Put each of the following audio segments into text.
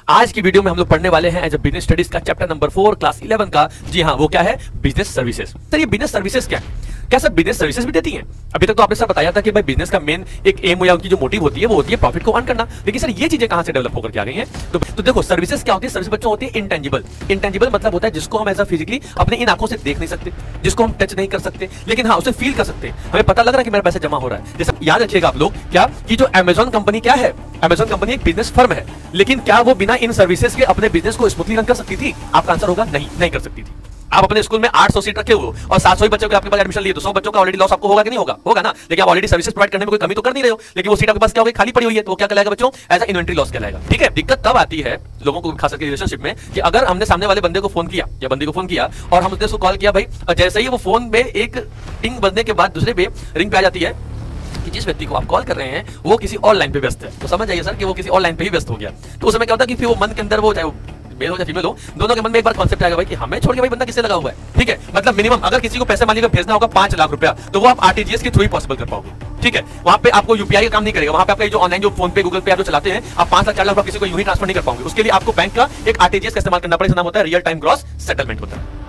आज की वीडियो में हम लोग पढ़ने वाले हैं एज बिजनेस स्टडीज का चैप्टर नंबर 4 क्लास 11 का। जी हाँ, वो क्या है? Business services. सर ये बिजनेस सर्विसेज क्या है? क्या सर बिजनेस सर्विसेज भी देती हैं? अभी तक तो आपने सर बताया था कि भाई बिजनेस का मेन एक एम या उनकी जो मोटिव होती है वो होती है प्रॉफिट को अर्न करना। लेकिन सर ये चीजें कहां से डेवलप होकर के आ गई हैं? तो देखो सर्विसेज क्या होती है? सर्विस बच्चों होती है इंटेंजिबल। इंटेंजिबल मतलब होता है जिसको हम एज फिजिकली अपने इन आंखों से देख नहीं सकते, जिसको हम टच नहीं कर सकते, लेकिन हाँ उसे फील कर सकते हैं। हमें पता लग रहा है कि मेरा पैसा जमा हो रहा है। जैसे याद रखिएगा आप लोग क्या कि जो अमेजॉन कंपनी क्या है, अमेजॉन कंपनी एक बिजनेस फर्म है, लेकिन क्या वो बिना इन सर्विसेज के अपने बिजनेस को स्मूथली रन कर सकती थी? आपका आंसर होगा नहीं कर सकती थी। आप अपने स्कूल में 800 सीट रखे हो और 700 ही बच्चों के आपके पास एडमिशन लिए तो 100 बच्चों का ऑलरेडी लॉस आपको होगा कि नहीं होगा? होगा ना। लेकिन आप ऑलरेडी सर्विसेज प्रोवाइड करने में कोई कमी तो कर नहीं रहे हो, लेकिन वो सीट आपके पास क्या होगी? खाली पड़ी हुई है। तो वो क्या कहलाएगा बच्चों? एज अ इन्वेंटरी लॉस कहलाएगा। ठीक है। दिक्कत तब आती है लोगों को खास करके रिलेशनशिप में कि अगर हमने सामने वाले बंदे को फोन किया या बंदी को फोन किया और हम उसने उसको कॉल किया भाई, जैसे ही वो फोन में एक टिंग बजने के बाद दूसरे पे रिंग पे आ जाती है कि जिस व्यक्ति को आप कॉल कर रहे हैं वो किसी और लाइन पे व्यस्त है, तो समझ जाइए सर कि वो किसी और लाइन पे ही व्यस्त हो गया। तो उस समय क्या होता है कि फिर वो मन के अंदर वो चाहे मेल हो या फीमेल हो, दोनों के मन में एक बार कॉन्सेप्ट आएगा भाई कि हमें छोड़ के भाई बंदा किससे लगा हुआ है। ठीक है। मतलब मिनिमम अगर किसी को पैसे मान लीजिए भेजना होगा 5 लाख रुपया, तो वो आप आरटीजीएस के थ्रू ही पॉसिबल कर पाओगे। ठीक है। वहां पे आपको यूपीआई का काम नहीं करेगा। वहां पे आपका जो ऑनलाइन जो फोन पे गूगल पे आप जो चलाते हैं, आप 5 लाख 4 लाख किसी को यूं ही ट्रांसफर नहीं कर पाओगे। उसके लिए आपको बैंक का एक आरटीजीएस का इस्तेमाल करना पड़ेगा। नाम होता है रियल टाइम ग्रॉस सेटलमेंट होता है।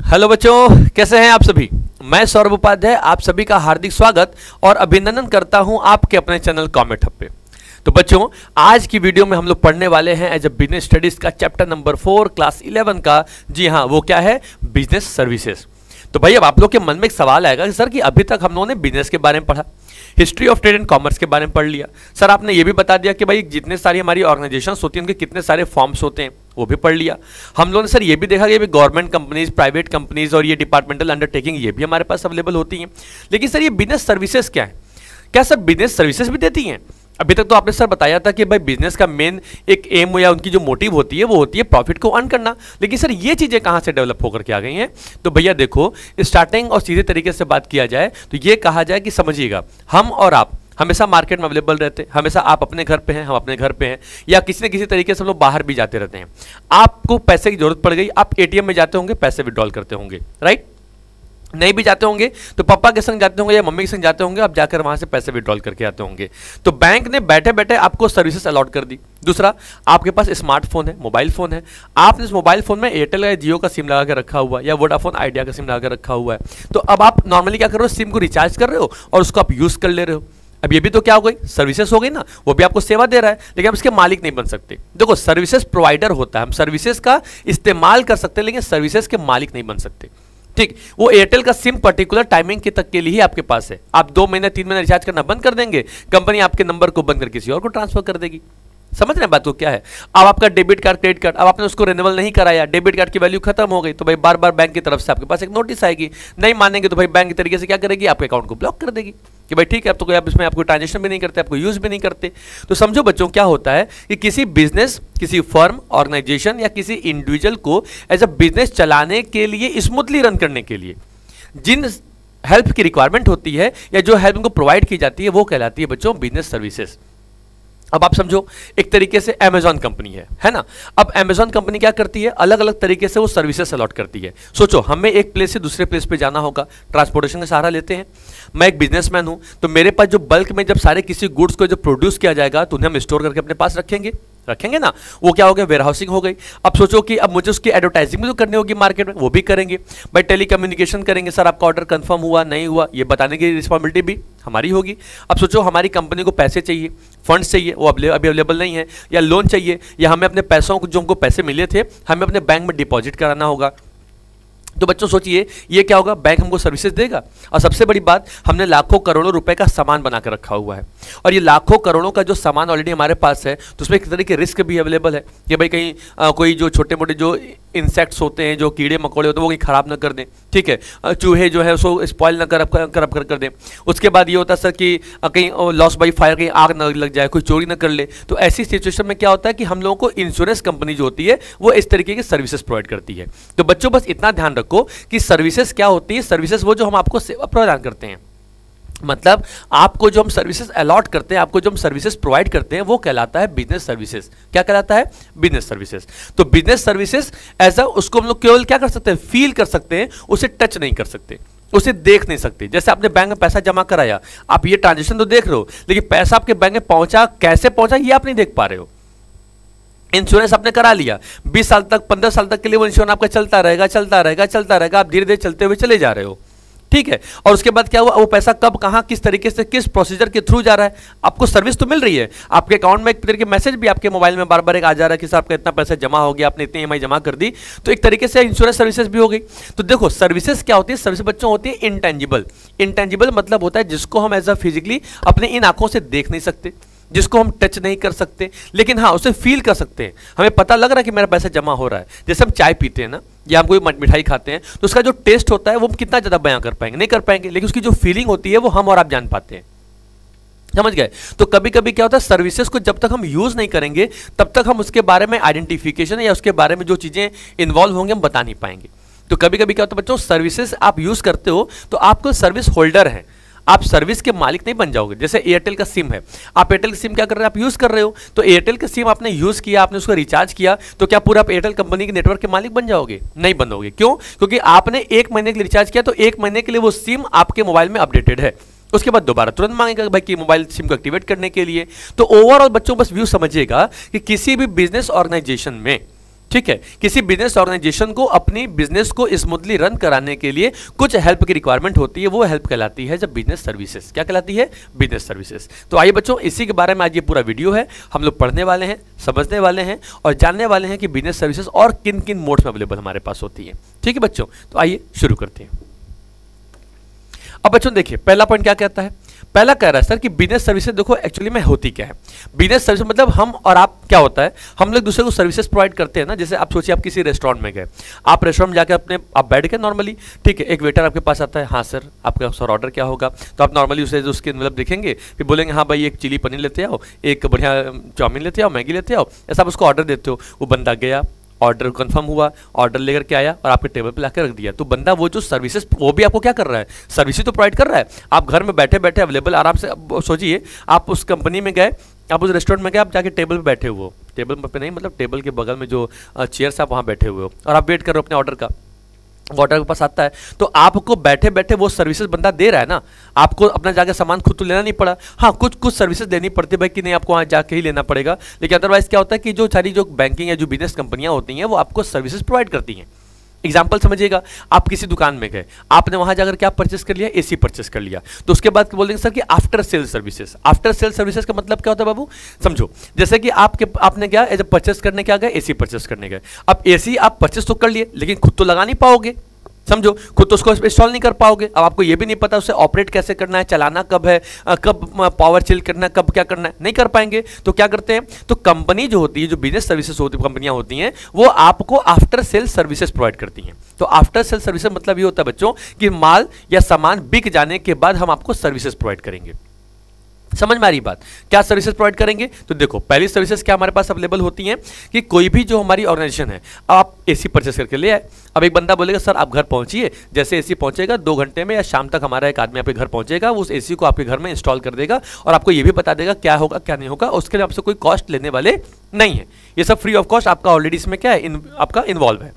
हेलो बच्चों, कैसे हैं आप सभी? मैं सौरभ उपाध्याय आप सभी का हार्दिक स्वागत और अभिनंदन करता हूं आपके अपने चैनल कॉमेट हब पे। तो बच्चों आज की वीडियो में हम लोग पढ़ने वाले हैं एज बिजनेस स्टडीज का चैप्टर नंबर 4 क्लास 11 का। जी हाँ, वो क्या है? Business services. तो भाई अब आप लोग के मन में एक सवाल आएगा कि सर कि अभी तक हम लोगों ने बिजनेस के बारे में पढ़ा, history of trade and commerce के बारे में पढ़ लिया, सर आपने ये भी बता दिया कि भाई जितने सारी हमारी ऑर्गेनाइजेशंस होती हैं उनके कितने सारे फॉर्म्स होते हैं वो भी पढ़ लिया। हम लोगों ने सर ये भी देखा कि गवर्नमेंट कंपनीज, प्राइवेट कंपनीज और ये डिपार्टमेंटल अंडरटेकिंग ये भी हमारे पास अवेलेबल होती हैं। लेकिन सर ये बिजनेस सर्विसेज क्या है? क्या सर बिजनेस सर्विसेज भी देती हैं? अभी तक तो आपने सर बताया था कि भाई बिजनेस का मेन एक एम या उनकी जो मोटिव होती है वो होती है प्रॉफिट को अर्न करना। लेकिन सर ये चीजें कहां से डेवलप होकर के आ गई हैं? तो भैया देखो, स्टार्टिंग और सीधे तरीके से बात किया जाए तो ये कहा जाए कि समझिएगा, हम और आप हमेशा मार्केट में अवेलेबल रहते हैं। हमेशा आप अपने घर पे हैं, हम अपने घर पे हैं, या किसी न किसी तरीके से हम लोग बाहर भी जाते रहते हैं। आपको पैसे की जरूरत पड़ गई, आप एटीएम में जाते होंगे, पैसे विड्रॉल करते होंगे, राइट? नहीं भी जाते होंगे तो पापा के संग जाते होंगे या मम्मी के संग जाते होंगे, आप जाकर वहां से पैसे विड्रॉल करके आते होंगे। तो बैंक ने बैठे बैठे आपको सर्विसेज अलॉट कर दी। दूसरा, आपके पास स्मार्टफोन है, मोबाइल फोन है, आपने इस मोबाइल फोन में एयरटेल या जियो का सिम लगा के रखा हुआ है या वोडाफोन आइडिया का सिम लगा के रखा हुआ है। तो अब आप नॉर्मली क्या कर रहे हो? सिम को रिचार्ज कर रहे हो और उसको आप यूज कर ले रहे हो। अब ये भी तो क्या हो गई? सर्विसेज हो गई ना। वो भी आपको सेवा दे रहा है, लेकिन आप इसके मालिक नहीं बन सकते। देखो सर्विसेज प्रोवाइडर होता है, हम सर्विसेज का इस्तेमाल कर सकते हैं लेकिन सर्विसेज के मालिक नहीं बन सकते। ठीक, वो एयरटेल का सिम पर्टिकुलर टाइमिंग के तक के लिए ही आपके पास है। आप 2 महीने 3 महीने रिचार्ज करना बंद कर देंगे, कंपनी आपके नंबर को बंद कर किसी और को ट्रांसफर कर देगी। समझ रहे हैं बात को क्या है? अब आपका डेबिट कार्ड, क्रेडिट कार्ड, अब आपने उसको रिन्यूअल नहीं कराया, डेबिट कार्ड की वैल्यू खत्म हो गई, तो भाई बार बार बैंक की तरफ से आपके पास एक नोटिस आएगी। नहीं मानेंगे तो भाई बैंक की तरीके से क्या करेगी? आपके अकाउंट को ब्लॉक कर देगी कि भाई ठीक है, अब तो कोई आप इसमें आपको ट्रांजेक्शन भी नहीं करते, आपको यूज भी नहीं करते। तो समझो बच्चों क्या होता है कि किसी बिजनेस, किसी फर्म, ऑर्गेनाइजेशन या किसी इंडिविजुअल को एज अ बिजनेस चलाने के लिए, स्मूथली रन करने के लिए जिन हेल्प की रिक्वायरमेंट होती है या जो हेल्प उनको प्रोवाइड की जाती है वो कहलाती है बच्चों बिजनेस सर्विसेज। अब आप समझो एक तरीके से अमेजॉन कंपनी है ना। अब अमेजॉन कंपनी क्या करती है? अलग अलग तरीके से वो सर्विसेज अलॉट करती है। सोचो हमें एक प्लेस से दूसरे प्लेस पे जाना होगा, ट्रांसपोर्टेशन का सहारा लेते हैं। मैं एक बिजनेसमैन हूं, तो मेरे पास जो बल्क में जब सारे किसी गुड्स को जब प्रोड्यूस किया जाएगा तो उन्हें हम स्टोर करके अपने पास रखेंगे ना। वो क्या हो गया? वेयरहाउसिंग हो गई। अब सोचो कि अब मुझे उसकी एडवर्टाइजिंग भी तो करनी होगी मार्केट में, वो भी करेंगे भाई। टेलीकम्युनिकेशन करेंगे, सर आपका ऑर्डर कंफर्म हुआ नहीं हुआ, ये बताने की रिस्पॉन्सिबिलिटी भी हमारी होगी। अब सोचो हमारी कंपनी को पैसे चाहिए, फंड्स चाहिए, वो अभी अवेलेबल नहीं है, या लोन चाहिए, या हमें अपने पैसों को जो हमको पैसे मिले थे हमें अपने बैंक में डिपॉजिट कराना होगा। तो बच्चों सोचिए ये क्या होगा? बैंक हमको सर्विसेज देगा। और सबसे बड़ी बात, हमने लाखों करोड़ों रुपए का सामान बनाकर रखा हुआ है, और ये लाखों करोड़ों का जो सामान ऑलरेडी हमारे पास है तो उसमें एक तरह के रिस्क भी अवेलेबल है कि भाई कहीं कोई जो छोटे मोटे जो इंसेक्ट्स होते हैं, जो कीड़े मकोड़े होते हैं, वो कहीं खराब ना कर दें। ठीक है, चूहे जो है उसको स्पॉइल ना कर दें। उसके बाद ये होता है सर कि कहीं लॉस बाई फायर, कहीं आग ना लग जाए, कोई चोरी ना कर ले। तो ऐसी सिचुएशन में क्या होता है कि हम लोगों को इंश्योरेंस कंपनी जो होती है वो इस तरीके की सर्विसेज प्रोवाइड करती है। तो बच्चों बस इतना ध्यान रखो कि सर्विसेज क्या होती है? सर्विसेज वो जो हम आपको सेवा प्रदान करते हैं, मतलब आपको जो हम सर्विसेज अलॉट करते हैं, आपको जो हम सर्विसेज प्रोवाइड करते हैं वो कहलाता है बिजनेस सर्विसेज। क्या कहलाता है? Business services. तो बिजनेस सर्विसेज ऐसा उसको हम लोग केवल क्या कर सकते हैं? फील कर सकते हैं, उसे टच नहीं कर सकते। उसे देख नहीं सकते। जैसे आपने बैंक में पैसा जमा कराया, आप ये ट्रांजेक्शन तो देख रहे हो, लेकिन पैसा आपके बैंक में पहुंचा कैसे पहुंचा ये आप नहीं देख पा रहे हो। इंश्योरेंस आपने करा लिया, 20 साल तक 15 साल तक के लिए वो इंश्योरेंस आपका चलता रहेगा चलता रहेगा चलता रहेगा, आप धीरे धीरे चलते हुए चले जा रहे हो, ठीक है। और उसके बाद क्या हुआ, वो पैसा कब कहां किस तरीके से किस प्रोसीजर के थ्रू जा रहा है, आपको सर्विस तो मिल रही है, आपके अकाउंट में एक तरीके मैसेज भी आपके मोबाइल में बार बार एक आ जा रहा है कि सर आपका इतना पैसा जमा हो गया, आपने इतनी EMI जमा कर दी, तो एक तरीके से इंश्योरेंस सर्विसेज भी हो गई। तो देखो सर्विसेज क्या होती है, सर्विस बच्चों होती है इंटेंजिबल। इंटेंजिबल मतलब होता है जिसको हम एज अ फिजिकली अपने इन आंखों से देख नहीं सकते, जिसको हम टच नहीं कर सकते, लेकिन हाँ उसे फील कर सकते हैं। हमें पता लग रहा है कि मेरा पैसा जमा हो रहा है। जैसे हम चाय पीते हैं ना, या हम कोई मिठाई खाते हैं, तो उसका जो टेस्ट होता है वो हम कितना ज़्यादा बयां कर पाएंगे, नहीं कर पाएंगे, लेकिन उसकी जो फीलिंग होती है वो हम और आप जान पाते हैं। समझ गए। तो कभी कभी क्या होता है, सर्विसेज को जब तक हम यूज़ नहीं करेंगे तब तक हम उसके बारे में आइडेंटिफिकेशन या उसके बारे में जो चीज़ें इन्वॉल्व होंगे हम बता नहीं पाएंगे। तो कभी कभी क्या होता है बच्चों, सर्विसेज आप यूज़ करते हो तो आपको सर्विस होल्डर हैं, आप सर्विस के मालिक नहीं बन जाओगे। जैसे एयरटेल का सिम है, आप एयरटेल का सिम क्या कर रहे हैं, आप यूज़ कर रहे हो, तो एयरटेल का सिम आपने यूज़ किया, आपने उसको रिचार्ज किया, तो क्या पूरा आप एयरटेल कंपनी के नेटवर्क के मालिक बन जाओगे? नहीं बनोगे। क्यों? क्योंकि आपने 1 महीने के लिए रिचार्ज किया, तो 1 महीने के लिए वो सिम आपके मोबाइल में अपडेटेड है, उसके बाद दोबारा तुरंत मांगेगा भाई कि मोबाइल सिम को एक्टिवेट करने के लिए। तो ओवरऑल बच्चों बस व्यू समझिएगा कि किसी भी बिजनेस ऑर्गेनाइजेशन में, ठीक है, किसी बिजनेस ऑर्गेनाइजेशन को अपनी बिजनेस को स्मूथली रन कराने के लिए कुछ हेल्प की रिक्वायरमेंट होती है, वो हेल्प कहलाती है जब बिजनेस सर्विसेज। क्या कहलाती है? Business services. तो आइए बच्चों, इसी के बारे में आज ये पूरा वीडियो है, हम लोग पढ़ने वाले हैं, समझने वाले हैं और जानने वाले हैं कि बिजनेस सर्विसेज और किन किन मोड्स में अवेलेबल हमारे पास होती है। ठीक है बच्चों, तो आइए शुरू करते हैं। अब बच्चों देखिए, पहला पॉइंट क्या कहता है, पहला कह रहा है सर कि बिजनेस सर्विसेज देखो एक्चुअली में होती क्या है। बिजनेस सर्विस मतलब हम और आप, क्या होता है, हम लोग दूसरे को सर्विसेज प्रोवाइड करते हैं ना। जैसे आप सोचिए, आप किसी रेस्टोरेंट में गए, आप रेस्टोरेंट में जाकर अपने आप बैठ के नॉर्मली, ठीक है, एक वेटर आपके पास आता है, हाँ सर आपका सर ऑर्डर क्या होगा, तो आप नॉर्मली उसे उसके मतलब देखेंगे, फिर बोलेंगे हाँ भाई एक चिली पनीर लेते आओ, एक बढ़िया चाउमीन लेते आओ, मैगी लेते आओ, ऐसा आप उसको ऑर्डर देते हो। वो बंदा गया, ऑर्डर कंफर्म हुआ, ऑर्डर लेकर के आया और आपके टेबल पे लाकर रख दिया। तो बंदा वो जो सर्विसेज वो भी आपको क्या कर रहा है, सर्विसेज तो प्रोवाइड कर रहा है। आप घर में बैठे बैठे अवेलेबल आराम से, सोचिए आप उस कंपनी में गए, आप उस रेस्टोरेंट में गए, आप जाके टेबल पे बैठे हुए हो, टेबल पे नहीं मतलब टेबल के बगल में जो चेयर्स आप वहाँ बैठे हुए हो और आप वेट कर रहे हो अपने ऑर्डर का, ऑर्डर के पास आता है, तो आपको बैठे बैठे वो सर्विसेज बंदा दे रहा है ना, आपको अपना जाके सामान खुद तो लेना नहीं पड़ा। हाँ कुछ सर्विसेज देनी पड़ती है भाई कि नहीं आपको वहाँ जाके ही लेना पड़ेगा, लेकिन अदरवाइज क्या होता है कि जो सारी जो बैंकिंग या जो बिजनेस कंपनियां होती हैं वो आपको सर्विसेज प्रोवाइड करती हैं। एग्जाम्पल समझिएगा, आप किसी दुकान में गए, आपने वहां जाकर क्या परचेस कर लिया, एसी परचेस कर लिया, तो उसके बाद बोल देंगे सर कि after sale services. After sale services का मतलब क्या होता है बाबू, समझो, जैसे कि आपने क्या एज परचेस करने क्या गए, एसी परचेस करने गए। अब एसी आप परचेस तो कर लिए, लेकिन खुद तो लगा नहीं पाओगे, समझो, खुद तो उसको इंस्टॉल नहीं कर पाओगे। अब आपको ये भी नहीं पता उसे ऑपरेट कैसे करना है, चलाना कब है, कब पावर चिल करना है, कब क्या करना है, नहीं कर पाएंगे। तो क्या करते हैं, तो कंपनी जो होती है, जो बिजनेस सर्विसेज होती है, कंपनियां होती हैं, वो आपको आफ्टर सेल सर्विसेज प्रोवाइड करती हैं। तो आफ्टर सेल सर्विसेज मतलब ये होता है बच्चों कि माल या सामान बिक जाने के बाद हम आपको सर्विसेज प्रोवाइड करेंगे। समझ में आ रही बात, क्या सर्विसेज प्रोवाइड करेंगे? तो देखो, पहली सर्विसेज क्या हमारे पास अवेलेबल होती हैं कि कोई भी जो हमारी ऑर्गेनाइजेशन है, आप एसी परचेस करके ले आए। अब एक बंदा बोलेगा सर आप घर पहुंचिए, जैसे एसी पहुंचेगा 2 घंटे में या शाम तक हमारा एक आदमी आपके घर पहुंचेगा, वो उस एसी को आपके घर में इंस्टॉल कर देगा और आपको ये भी बता देगा क्या होगा क्या नहीं होगा। उसके लिए आपसे कोई कॉस्ट लेने वाले नहीं है, ये सब फ्री ऑफ कॉस्ट आपका ऑलरेडी इसमें क्या है, आपका इन्वॉल्व है।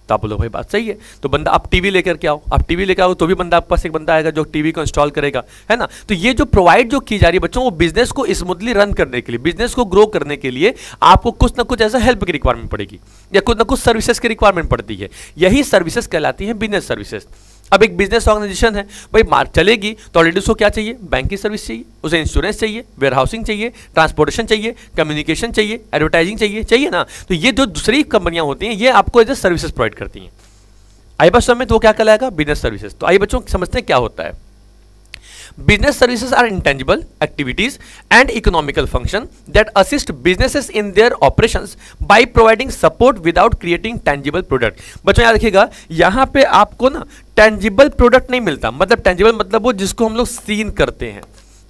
तो आप बोलो भाई बात सही है, तो बंदा आप टीवी लेकर के आओ, आप टीवी लेकर आओ तो भी बंदा आपके पास एक बंदा आएगा जो टीवी को इंस्टॉल करेगा, है ना। तो ये जो प्रोवाइड जो की जा रही है बच्चों, वो बिजनेस को स्मूथली रन करने के लिए, बिजनेस को ग्रो करने के लिए आपको कुछ ना कुछ ऐसा हेल्प की रिक्वायरमेंट पड़ेगी या कुछ ना कुछ सर्विसेज की रिक्वायरमेंट पड़ती है। यही सर्विसेज कहलाती है बिजनेस सर्विसेज। अब एक बिजनेस ऑर्गेनाइजेशन है भाई, चलेगी तो ऑलरेडी उसको क्या चाहिए, बैंक की सर्विस चाहिए, उसे इंश्योरेंस चाहिए, वेयर हाउसिंग चाहिए, ट्रांसपोर्टेशन चाहिए, कम्युनिकेशन चाहिए, एडवर्टाइजिंग चाहिए ना। तो ये जो दूसरी कंपनियां होती हैं ये आपको एज ए सर्विसेज प्रोवाइड करती हैं। आई बस में तो वो क्या कहलाएगा, बिजनेस सर्विसेज। तो आइए बच्चों समझते हैं क्या होता है। Business services are intangible activities and economical function that assist businesses in their operations by providing support without creating tangible product। बच्चों याद रखिएगा, यहाँ पे आपको ना tangible product नहीं मिलता। मतलब tangible मतलब वो जिसको हम लोग सीन करते हैं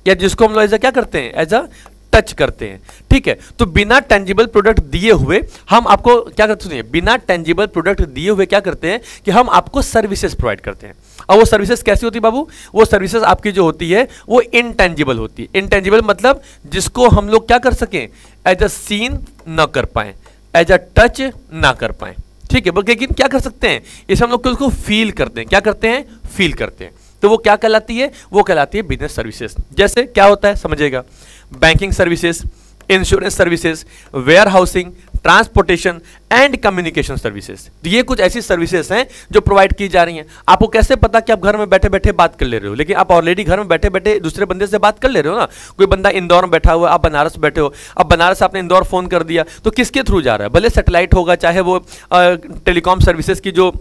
या जिसको हम लोग ऐसा क्या करते हैं, एज अ टच करते हैं, ठीक है। तो बिना टेंजिबल प्रोडक्ट दिए हुए हम आपको क्या करते हैं, बिना टेंजिबल प्रोडक्ट दिए हुए क्या करते हैं कि हम आपको सर्विसेज प्रोवाइड करते हैं। और वो सर्विसेज कैसी होती है बाबू, वो सर्विसेज आपकी जो होती है वो इनटेंजिबल होती है। इनटेंजिबल मतलब जिसको हम लोग क्या कर सकें, एज अ सीन ना कर पाए, एज अ टच ना कर पाए, ठीक है। लेकिन क्या कर सकते हैं, इसे हम लोग उसको फील करते हैं। क्या करते हैं, फील करते हैं। तो वो क्या कहलाती है? वो कहलाती है बिजनेस सर्विसेज। जैसे क्या होता है समझिएगा, banking services, insurance services, warehousing, transportation and communication services. तो ये कुछ ऐसी सर्विसेज हैं जो प्रोवाइड की जा रही हैं। आपको कैसे पता कि आप घर में बैठे बैठे बात कर ले रहे हो? लेकिन आप ऑलरेडी घर में बैठे बैठे दूसरे बंदे से बात कर ले रहे हो ना। कोई बंदा इंदौर में बैठा हुआ है, आप बनारस बैठे हो, अब बनारस आपने इंदौर फोन कर दिया, तो किसके थ्रू जा रहा है? भले सैटेलाइट होगा, चाहे वो टेलीकॉम सर्विसेज की जो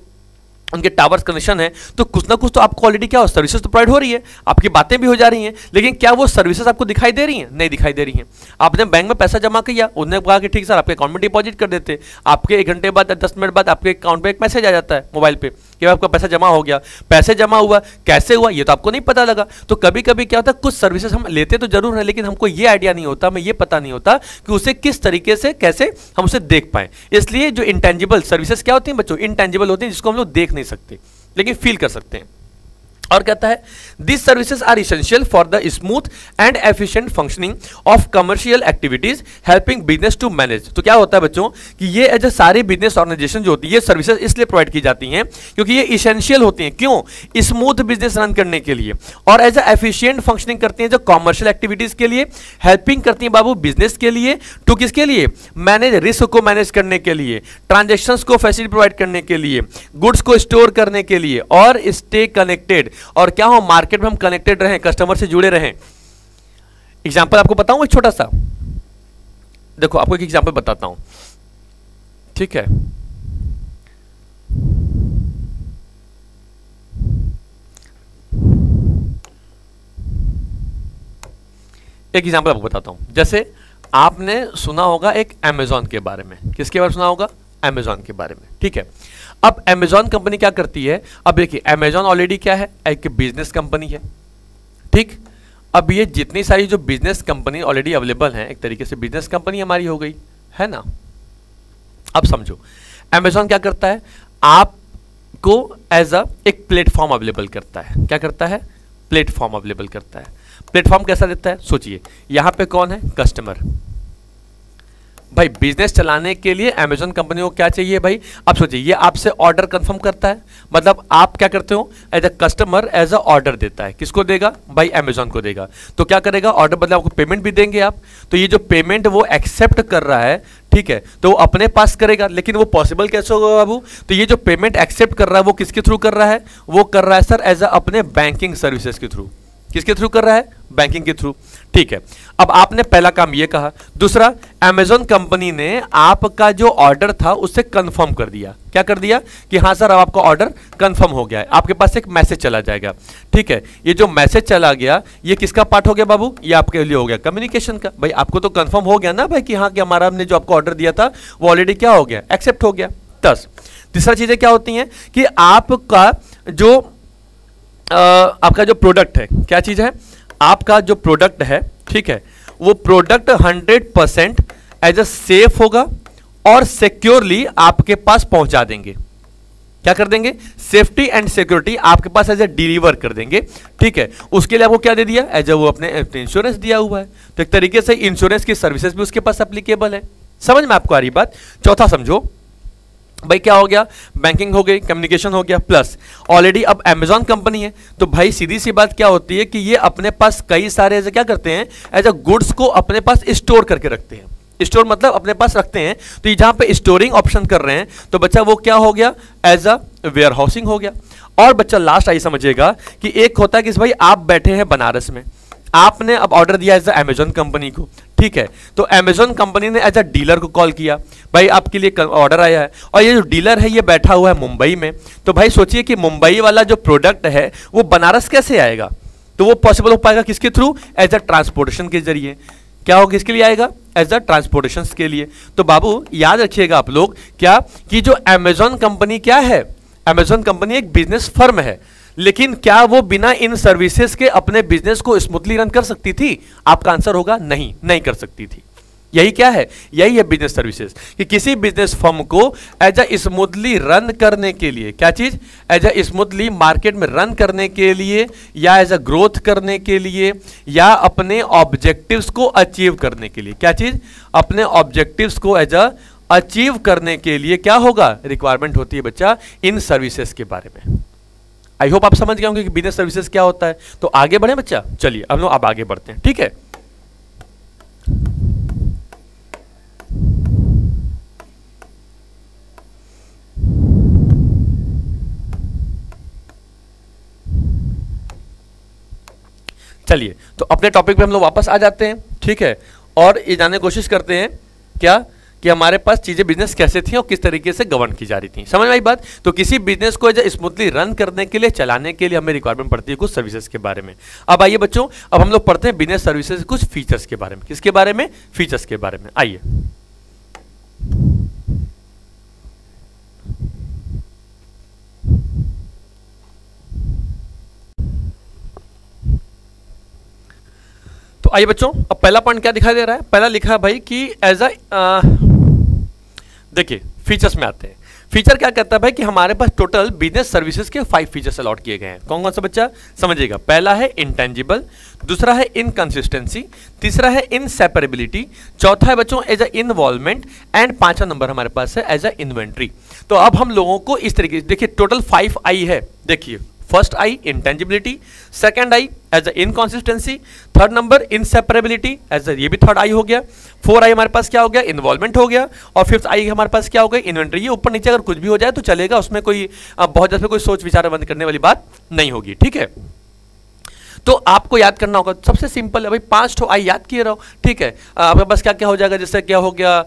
उनके टावर्स कनेक्शन है, तो कुछ ना कुछ तो आपको ऑलरेडी क्या हो, सर्विसेज तो प्रोवाइड हो रही है, आपकी बातें भी हो जा रही हैं, लेकिन क्या वो सर्विसेज आपको दिखाई दे रही हैं? नहीं दिखाई दे रही हैं। आपने बैंक में पैसा जमा किया, उन्होंने कहा कि ठीक सर आपके अकाउंट में डिपॉजिट कर देते, आपके 1 घंटे बाद 10 मिनट बाद आपके अकाउंट पे एक मैसेज आ जाता है मोबाइल पे कि आपका पैसा जमा हो गया। पैसे जमा हुआ, कैसे हुआ ये तो आपको नहीं पता लगा। तो कभी कभी क्या होता है, कुछ सर्विसेज हम लेते तो जरूर है, लेकिन हमको ये आइडिया नहीं होता, हमें ये पता नहीं होता कि उसे किस तरीके से कैसे हम उसे देख पाए। इसलिए जो इंटेंजिबल सर्विसेज क्या होती हैं बच्चों? इंटेंजिबल होती हैं, जिसको हम लोग देख नहीं सकते लेकिन फील कर सकते हैं। और कहता है this services are essential for the smooth and efficient functioning of commercial activities helping business to manage. तो क्या होता है बच्चों कि ये जो सारी बिजनेस ऑर्गेनाइजेशन जो होती है, ये सर्विसेज इसलिए प्रोवाइड की जाती हैं क्योंकि ये इसेंशियल होती हैं। क्यों? स्मूथ बिजनेस रन करने के लिए, और एज ए एफिशिएंट फंक्शनिंग करती हैं जो कमर्शियल एक्टिविटीज के लिए, हेल्पिंग करती हैं बाबू बिजनेस के लिए, टू किसके लिए? मैनेज, रिस्क को मैनेज करने के लिए, ट्रांजेक्शंस को फैसिलिटी प्रोवाइड करने के लिए, गुड्स को स्टोर करने के लिए, और स्टे कनेक्टेड, और क्या हो मार्केट में हम कनेक्टेड रहें, कस्टमर से जुड़े रहें। एग्जांपल आपको बताऊं एक छोटा सा, देखो आपको एक एग्जांपल बताता हूं, ठीक है? एक एग्जांपल आपको बताता हूं। जैसे आपने सुना होगा एक अमेजॉन के बारे में। किसके बारे में सुना होगा? अमेजॉन के बारे में, ठीक है? अब अमेजॉन कंपनी क्या करती है? अब देखिए अमेजॉन ऑलरेडी क्या है? एक बिजनेस कंपनी है, ठीक? अब ये जितनी सारी जो बिजनेस कंपनी ऑलरेडी अवेलेबल हैं, एक तरीके से बिजनेस कंपनी हमारी हो गई है ना। अब समझो अमेजॉन क्या करता है? आपको एज अ एक प्लेटफॉर्म अवेलेबल करता है। क्या करता है? प्लेटफॉर्म अवेलेबल करता है। प्लेटफॉर्म कैसा देता है? सोचिए, यहां पे कौन है? कस्टमर। भाई बिजनेस चलाने के लिए अमेजॉन कंपनी को क्या चाहिए भाई? अब सोचिए, ये आपसे ऑर्डर कंफर्म करता है, मतलब आप क्या करते हो? As a customer as a order देता है। किसको देगा भाई? अमेजॉन को देगा। तो क्या करेगा? ऑर्डर बदले आपको पेमेंट भी देंगे आप, तो ये जो पेमेंट वो एक्सेप्ट कर रहा है, ठीक है, तो वो अपने पास करेगा। लेकिन वो पॉसिबल कैसे होगा बाबू? तो ये जो पेमेंट एक्सेप्ट कर रहा है वो किसके थ्रू कर रहा है? वो कर रहा है सर एज अ अपने बैंकिंग सर्विसेज के थ्रू। किसके थ्रू कर रहा है? बैंकिंग के थ्रू, ठीक है। अब आपने पहला काम ये कहा। दूसरा, अमेजॉन कंपनी ने आपका जो ऑर्डर था उससे कंफर्म कर दिया। क्या कर दिया? कि हाँ सर अब आपका ऑर्डर कंफर्म हो गया है। आपके पास एक मैसेज चला जाएगा, ठीक है। ये जो मैसेज चला गया ये किसका पार्ट हो गया बाबू? ये आपके लिए हो गया कम्युनिकेशन का। भाई आपको तो कंफर्म हो गया ना भाई कि हाँ कि हमारा हमने जो आपको ऑर्डर दिया था वो ऑलरेडी क्या हो गया? एक्सेप्ट हो गया। 10 तीसरा चीजें क्या होती हैं कि आपका जो प्रोडक्ट है, क्या चीज है? आपका जो प्रोडक्ट है, ठीक है, वो प्रोडक्ट 100% एज अ सेफ होगा और सिक्योरली आपके पास पहुंचा देंगे। क्या कर देंगे? सेफ्टी एंड सिक्योरिटी आपके पास एज ए डिलीवर कर देंगे, ठीक है। उसके लिए आपको क्या दे दिया? एज ए वो अपने इंश्योरेंस दिया हुआ है। तो एक तरीके से इंश्योरेंस की सर्विसेज भी उसके पास एप्लीकेबल है। समझ में आपको आ रही बात? चौथा समझो भाई, क्या हो गया? बैंकिंग हो गई, कम्युनिकेशन हो गया, प्लस ऑलरेडी अब अमेजॉन कंपनी है तो भाई सीधी सी बात क्या होती है कि ये अपने पास कई सारे ऐसे क्या करते हैं? एज अ गुड्स को अपने पास स्टोर करके रखते हैं। स्टोर मतलब अपने पास रखते हैं, तो ये जहां पे स्टोरिंग ऑप्शन कर रहे हैं तो बच्चा वो क्या हो गया? एज अ वेयर हाउसिंग हो गया। और बच्चा लास्ट आई समझिएगा कि एक होता है कि भाई आप बैठे हैं बनारस में, आपने अब ऑर्डर दिया एज अमेजॉन कंपनी को, ठीक है, तो अमेजॉन कंपनी ने एज अ डीलर को कॉल किया, भाई आपके लिए ऑर्डर आया है, और ये जो डीलर है ये बैठा हुआ है मुंबई में। तो भाई सोचिए कि मुंबई वाला जो प्रोडक्ट है वो बनारस कैसे आएगा? तो वो पॉसिबल हो पाएगा किसके थ्रू? एज अ ट्रांसपोर्टेशन के जरिए। क्या होगा? किसके लिए आएगा? एज अ ट्रांसपोर्टेशन के लिए। तो बाबू याद रखिएगा आप लोग क्या कि जो अमेजॉन कंपनी क्या है? अमेजॉन कंपनी एक बिजनेस फर्म है, लेकिन क्या वो बिना इन सर्विसेज के अपने बिजनेस को स्मूथली रन कर सकती थी? आपका आंसर होगा नहीं, नहीं कर सकती थी। यही क्या है? यही है बिजनेस सर्विसेज, कि किसी बिजनेस फर्म को एज अ स्मूथली रन करने के लिए, क्या चीज? एज अ स्मूथली मार्केट में रन करने के लिए, या एज अ ग्रोथ करने के लिए, या अपने ऑब्जेक्टिव्स को अचीव करने के लिए। क्या चीज? अपने ऑब्जेक्टिव्स को एज अ अचीव करने के लिए क्या होगा? रिक्वायरमेंट होती है बच्चा इन सर्विसेज के बारे में। आई होप आप समझ गए होंगे कि बिजनेस सर्विसेज क्या होता है। तो आगे बढ़े बच्चा, चलिए हम लोग अब आगे बढ़ते हैं, ठीक है। चलिए तो अपने टॉपिक पे हम लोग वापस आ जाते हैं, ठीक है। और ये जानने की कोशिश करते हैं क्या कि हमारे पास चीजें बिजनेस कैसे थी और किस तरीके से गवर्न की जा रही थी। समझ में आई बात? तो किसी बिजनेस को स्मूथली रन करने के लिए, चलाने के लिए हमें रिक्वायरमेंट पड़ती है कुछ सर्विसेज के बारे में। अब आइए बच्चों, अब हम लोग पढ़ते हैं बिजनेस सर्विसेज कुछ फीचर्स के बारे में। किसके बारे में? फीचर्स के बारे में। आइए तो आइए बच्चों, अब पहला पॉइंट क्या दिखाई दे रहा है? पहला लिखा है भाई कि एज अ, देखिए फीचर्स में आते हैं। फीचर क्या कहता है भाई कि हमारे पास टोटल बिजनेस सर्विसेज के 5 फीचर्स अलॉट किए गए हैं। कौन कौन सा बच्चा समझिएगा? पहला है इंटेंजिबल, दूसरा है इनकंसिस्टेंसी, तीसरा है इनसेपरेबिलिटी, चौथा है बच्चों एज अ इन्वॉल्वमेंट, एंड पांचवा नंबर हमारे पास है एज अ इन्वेंट्री। तो अब हम लोगों को इस तरीके से देखिए, टोटल 5 आई है। देखिए फर्स्ट आई इंटेंजिबिलिटी, सेकंड आई as a inconsistency, third number inseparability as ये भी थर्ड आई हो गया, 4 आई हमारे पास क्या हो गया? इन्वॉल्वमेंट हो गया, और 5th आई हमारे पास क्या हो गया? इन्वेंट्री। ये ऊपर नीचे अगर कुछ भी हो जाए तो चलेगा, उसमें कोई बहुत ज्यादा कोई सोच विचार बंद करने वाली बात नहीं होगी, ठीक है। तो आपको याद करना होगा, सबसे सिंपल है भाई, 5 ठो आई याद किए रहो, ठीक है। आपके पास क्या क्या हो जाएगा? जैसे क्या हो गया?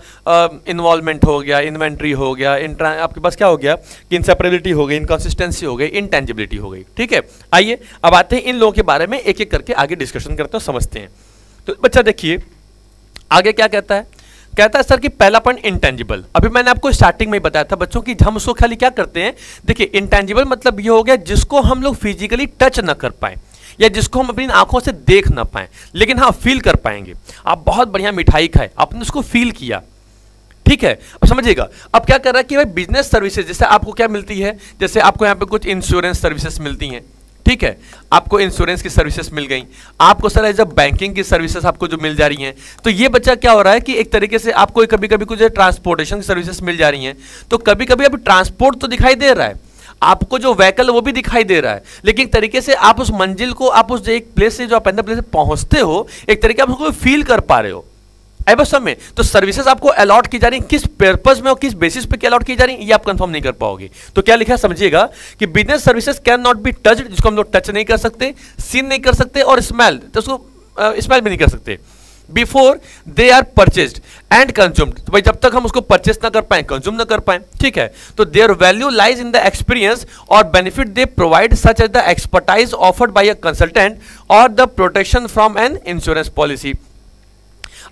इन्वॉल्वमेंट हो गया, इन्वेंट्री हो गया, आपके पास क्या हो गया कि इनसेपरेबिलिटी हो गई, इनकंसिस्टेंसी हो गई, इंटेंजिबिलिटी हो गई, ठीक है। आइए अब आते हैं इन लोगों के बारे में, एक एक करके आगे डिस्कशन करते हैं, समझते हैं। तो बच्चा देखिए आगे क्या कहता है? कहता है सर कि पहला पॉइंट इंटेंजिबल। अभी मैंने आपको स्टार्टिंग में ही बताया था बच्चों कि हम उसको खाली क्या करते हैं, देखिए इंटेंजिबल मतलब ये हो गया जिसको हम लोग फिजिकली टच ना कर पाए या जिसको हम अपनी आंखों से देख ना पाए, लेकिन हाँ फील कर पाएंगे। आप बहुत बढ़िया मिठाई खाए, आपने उसको फील किया, ठीक है। अब समझिएगा, अब क्या कर रहा है कि भाई बिजनेस सर्विसेज जैसे आपको क्या मिलती है, जैसे आपको यहाँ पे कुछ इंश्योरेंस सर्विसेज मिलती हैं, ठीक है। आपको इंश्योरेंस की सर्विसेज मिल गई, आपको सर एज अ बैंकिंग की सर्विसेज आपको जो मिल जा रही हैं। तो ये बच्चा क्या हो रहा है कि एक तरीके से आपको कभी कभी कुछ ट्रांसपोर्टेशन की सर्विसेज मिल जा रही हैं, तो कभी कभी अभी ट्रांसपोर्ट तो दिखाई दे रहा है, आपको जो व्हीकल वो भी दिखाई दे रहा है, लेकिन तरीके से आप उस मंजिल को, आप उस एक प्लेस से जो आप प्लेस से पहुंचते हो, एक तरीके आप उसको फील कर पा रहे हो। बस समय तो सर्विसेज आपको अलॉट की जा रही है, किस पर्पस में और किस बेसिस पे क्या अलॉट की जा रही है ये आप कंफर्म नहीं कर पाओगे। तो क्या लिखा है समझिएगा कि business services can not be touched, जिसको हम लोग टच नहीं कर सकते, सीन नहीं कर सकते, और स्मेल, तो उसको स्मेल भी नहीं कर सकते, before they are purchased and consumed. तो भाई जब तक हम उसको परचेज ना कर पाए, कंज्यूम ना कर पाए, ठीक है। तो their value lies in the experience और benefit they provide such as the expertise offered by a consultant और the protection from an insurance policy.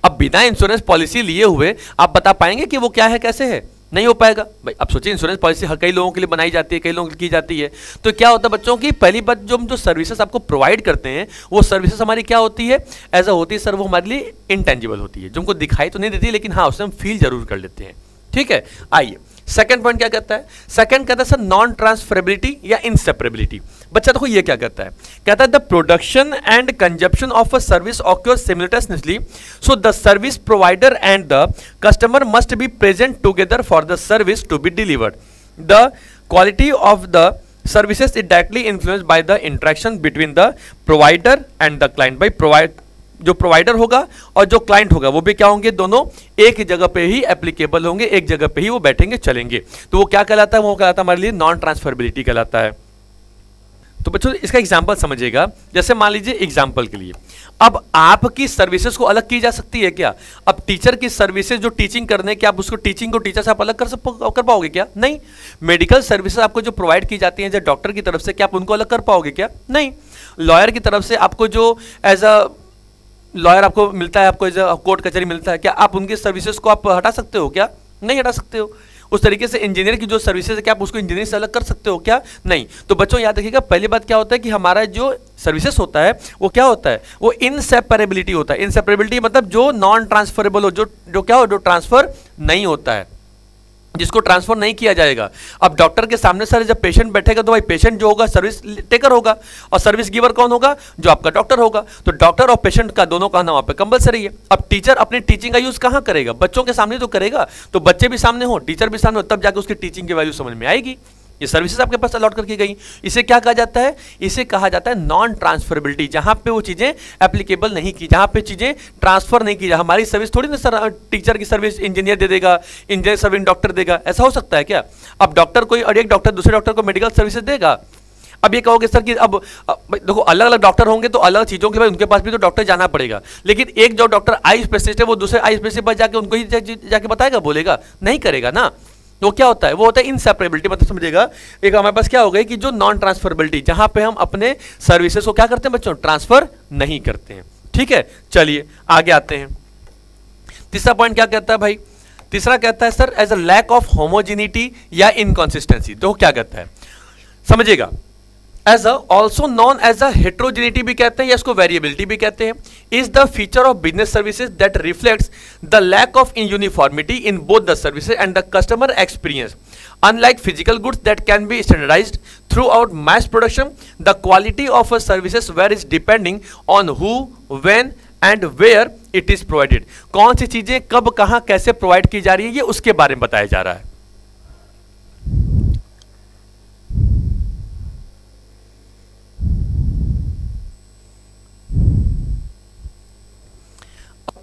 अब बिना इंश्योरेंस पॉलिसी लिए हुए आप बता पाएंगे कि वो क्या है, कैसे है? नहीं हो पाएगा भाई। अब सोचिए इंश्योरेंस पॉलिसी कई लोगों के लिए बनाई जाती है, कई लोगों की की जाती है, तो क्या होता है बच्चों की पहली बात, जो हम जो सर्विसेज आपको प्रोवाइड करते हैं वो सर्विसेज हमारी क्या होती है, ऐसा होती है सर, वो हमारे लिए इंटेंजिबल होती है, जो हमको दिखाई तो नहीं देती, लेकिन हाँ उससे हम फील जरूर कर लेते हैं, ठीक है। आइए सेकंड पॉइंट क्या कहता है? सेकंड कहता है सर नॉन ट्रांसफरेबिलिटी या इनसेपरेबिलिटी। बच्चा देखो ये क्या कहता है? कहता है the production and consumption of a service occur simultaneously, so the service provider and the customer must be present together for the service to be delivered. The quality of the services is directly influenced by the interaction between the provider and the client। by जो provider होगा और जो client होगा वो भी क्या होंगे, दोनों एक जगह पे ही एप्लीकेबल होंगे, एक जगह पे ही वो बैठेंगे चलेंगे। तो वो क्या कहलाता है? वो कहलाता है हमारे लिए नॉन ट्रांसफरेबिलिटी कहलाता है। तो बच्चों इसका एग्जांपल समझिएगा, जैसे मान लीजिए एग्जांपल के लिए, अब आपकी सर्विसेज को अलग की जा सकती है क्या? अब टीचर की सर्विसेज जो टीचिंग करने की, आप उसको टीचिंग को टीचर से आप अलग कर पाओगे क्या? नहीं। मेडिकल सर्विसेज आपको जो प्रोवाइड की जाती हैं जो डॉक्टर की तरफ से, क्या आप उनको अलग कर पाओगे क्या? नहीं। लॉयर की तरफ से आपको जो एज अ लॉयर आपको मिलता है, आपको एज अ कोर्ट कचहरी मिलता है, क्या आप उनकी सर्विसेज को आप हटा सकते हो क्या? नहीं हटा सकते हो। उस तरीके से इंजीनियर की जो सर्विसेज है, क्या आप उसको इंजीनियर से अलग कर सकते हो क्या? नहीं। तो बच्चों याद रखिएगा, पहली बात क्या होता है कि हमारा जो सर्विसेज होता है वो क्या होता है, वो इनसेपरेबिलिटी होता है। इनसेपरेबिलिटी मतलब जो नॉन ट्रांसफरेबल हो, जो क्या हो, जो ट्रांसफर नहीं होता है, जिसको ट्रांसफर नहीं किया जाएगा। अब डॉक्टर के सामने सर जब पेशेंट बैठेगा तो भाई पेशेंट जो होगा सर्विस टेकर होगा, और सर्विस गिवर कौन होगा? जो आपका डॉक्टर होगा। तो डॉक्टर और पेशेंट का दोनों का नाम वहाँ पे कंपलसरी है। अब टीचर अपनी टीचिंग का यूज कहाँ करेगा? बच्चों के सामने तो करेगा। तो बच्चे भी सामने हो, टीचर भी सामने हो, तब जाके उसकी टीचिंग की वैल्यू समझ में आएगी। ये सर्विसेज आपके पास अलॉट करके गई, इसे क्या कहा जाता है? इसे कहा जाता है नॉन ट्रांसफरेबिलिटी, जहां पे वो चीजें एप्लीकेबल नहीं की, जहां पे चीजें ट्रांसफर नहीं की। हमारी सर्विस थोड़ी ना सर टीचर की सर्विस इंजीनियर दे देगा, इंजीनियर सर्विस डॉक्टर देगा, ऐसा हो सकता है क्या? अब डॉक्टर कोई और एक डॉक्टर दूसरे डॉक्टर को मेडिकल सर्विसेज देगा? अब ये कहोगे सर कि अब देखो अलग अलग डॉक्टर होंगे तो अलग चीजों के भाई उनके पास भी तो डॉक्टर जाना पड़ेगा, लेकिन एक जो डॉक्टर आई स्पेशलिस्ट है वो दूसरे आई स्पेशलिस्ट के पास जाके उनको ही जाके बताएगा, बोलेगा? नहीं करेगा ना। तो क्या होता है? वो होता है इनसेपरेबिलिटी। मतलब समझिएगा, एक हमारे पास क्या हो गई कि जो नॉन ट्रांसफरेबिलिटी, जहां पे हम अपने सर्विसेज को क्या करते हैं बच्चों? ट्रांसफर नहीं करते हैं। ठीक है, चलिए आगे आते हैं। तीसरा पॉइंट क्या कहता है भाई? तीसरा कहता है sir as a lack of homogeneity या इनकॉन्सिस्टेंसी। तो क्या कहता है समझिएगा, as also known as a heterogeneity भी कहते हैं या इसको वेरिएबिलिटी भी कहते हैं, is the feature of business services that reflects the lack of in uniformity in both the services and the customer experience. Unlike physical goods that can be standardized throughout mass production, the quality of a services varies depending on who, when and where it is provided. कौन सी चीजें कब कहां कैसे provide की जा रही है, ये उसके बारे में बताया जा रहा है।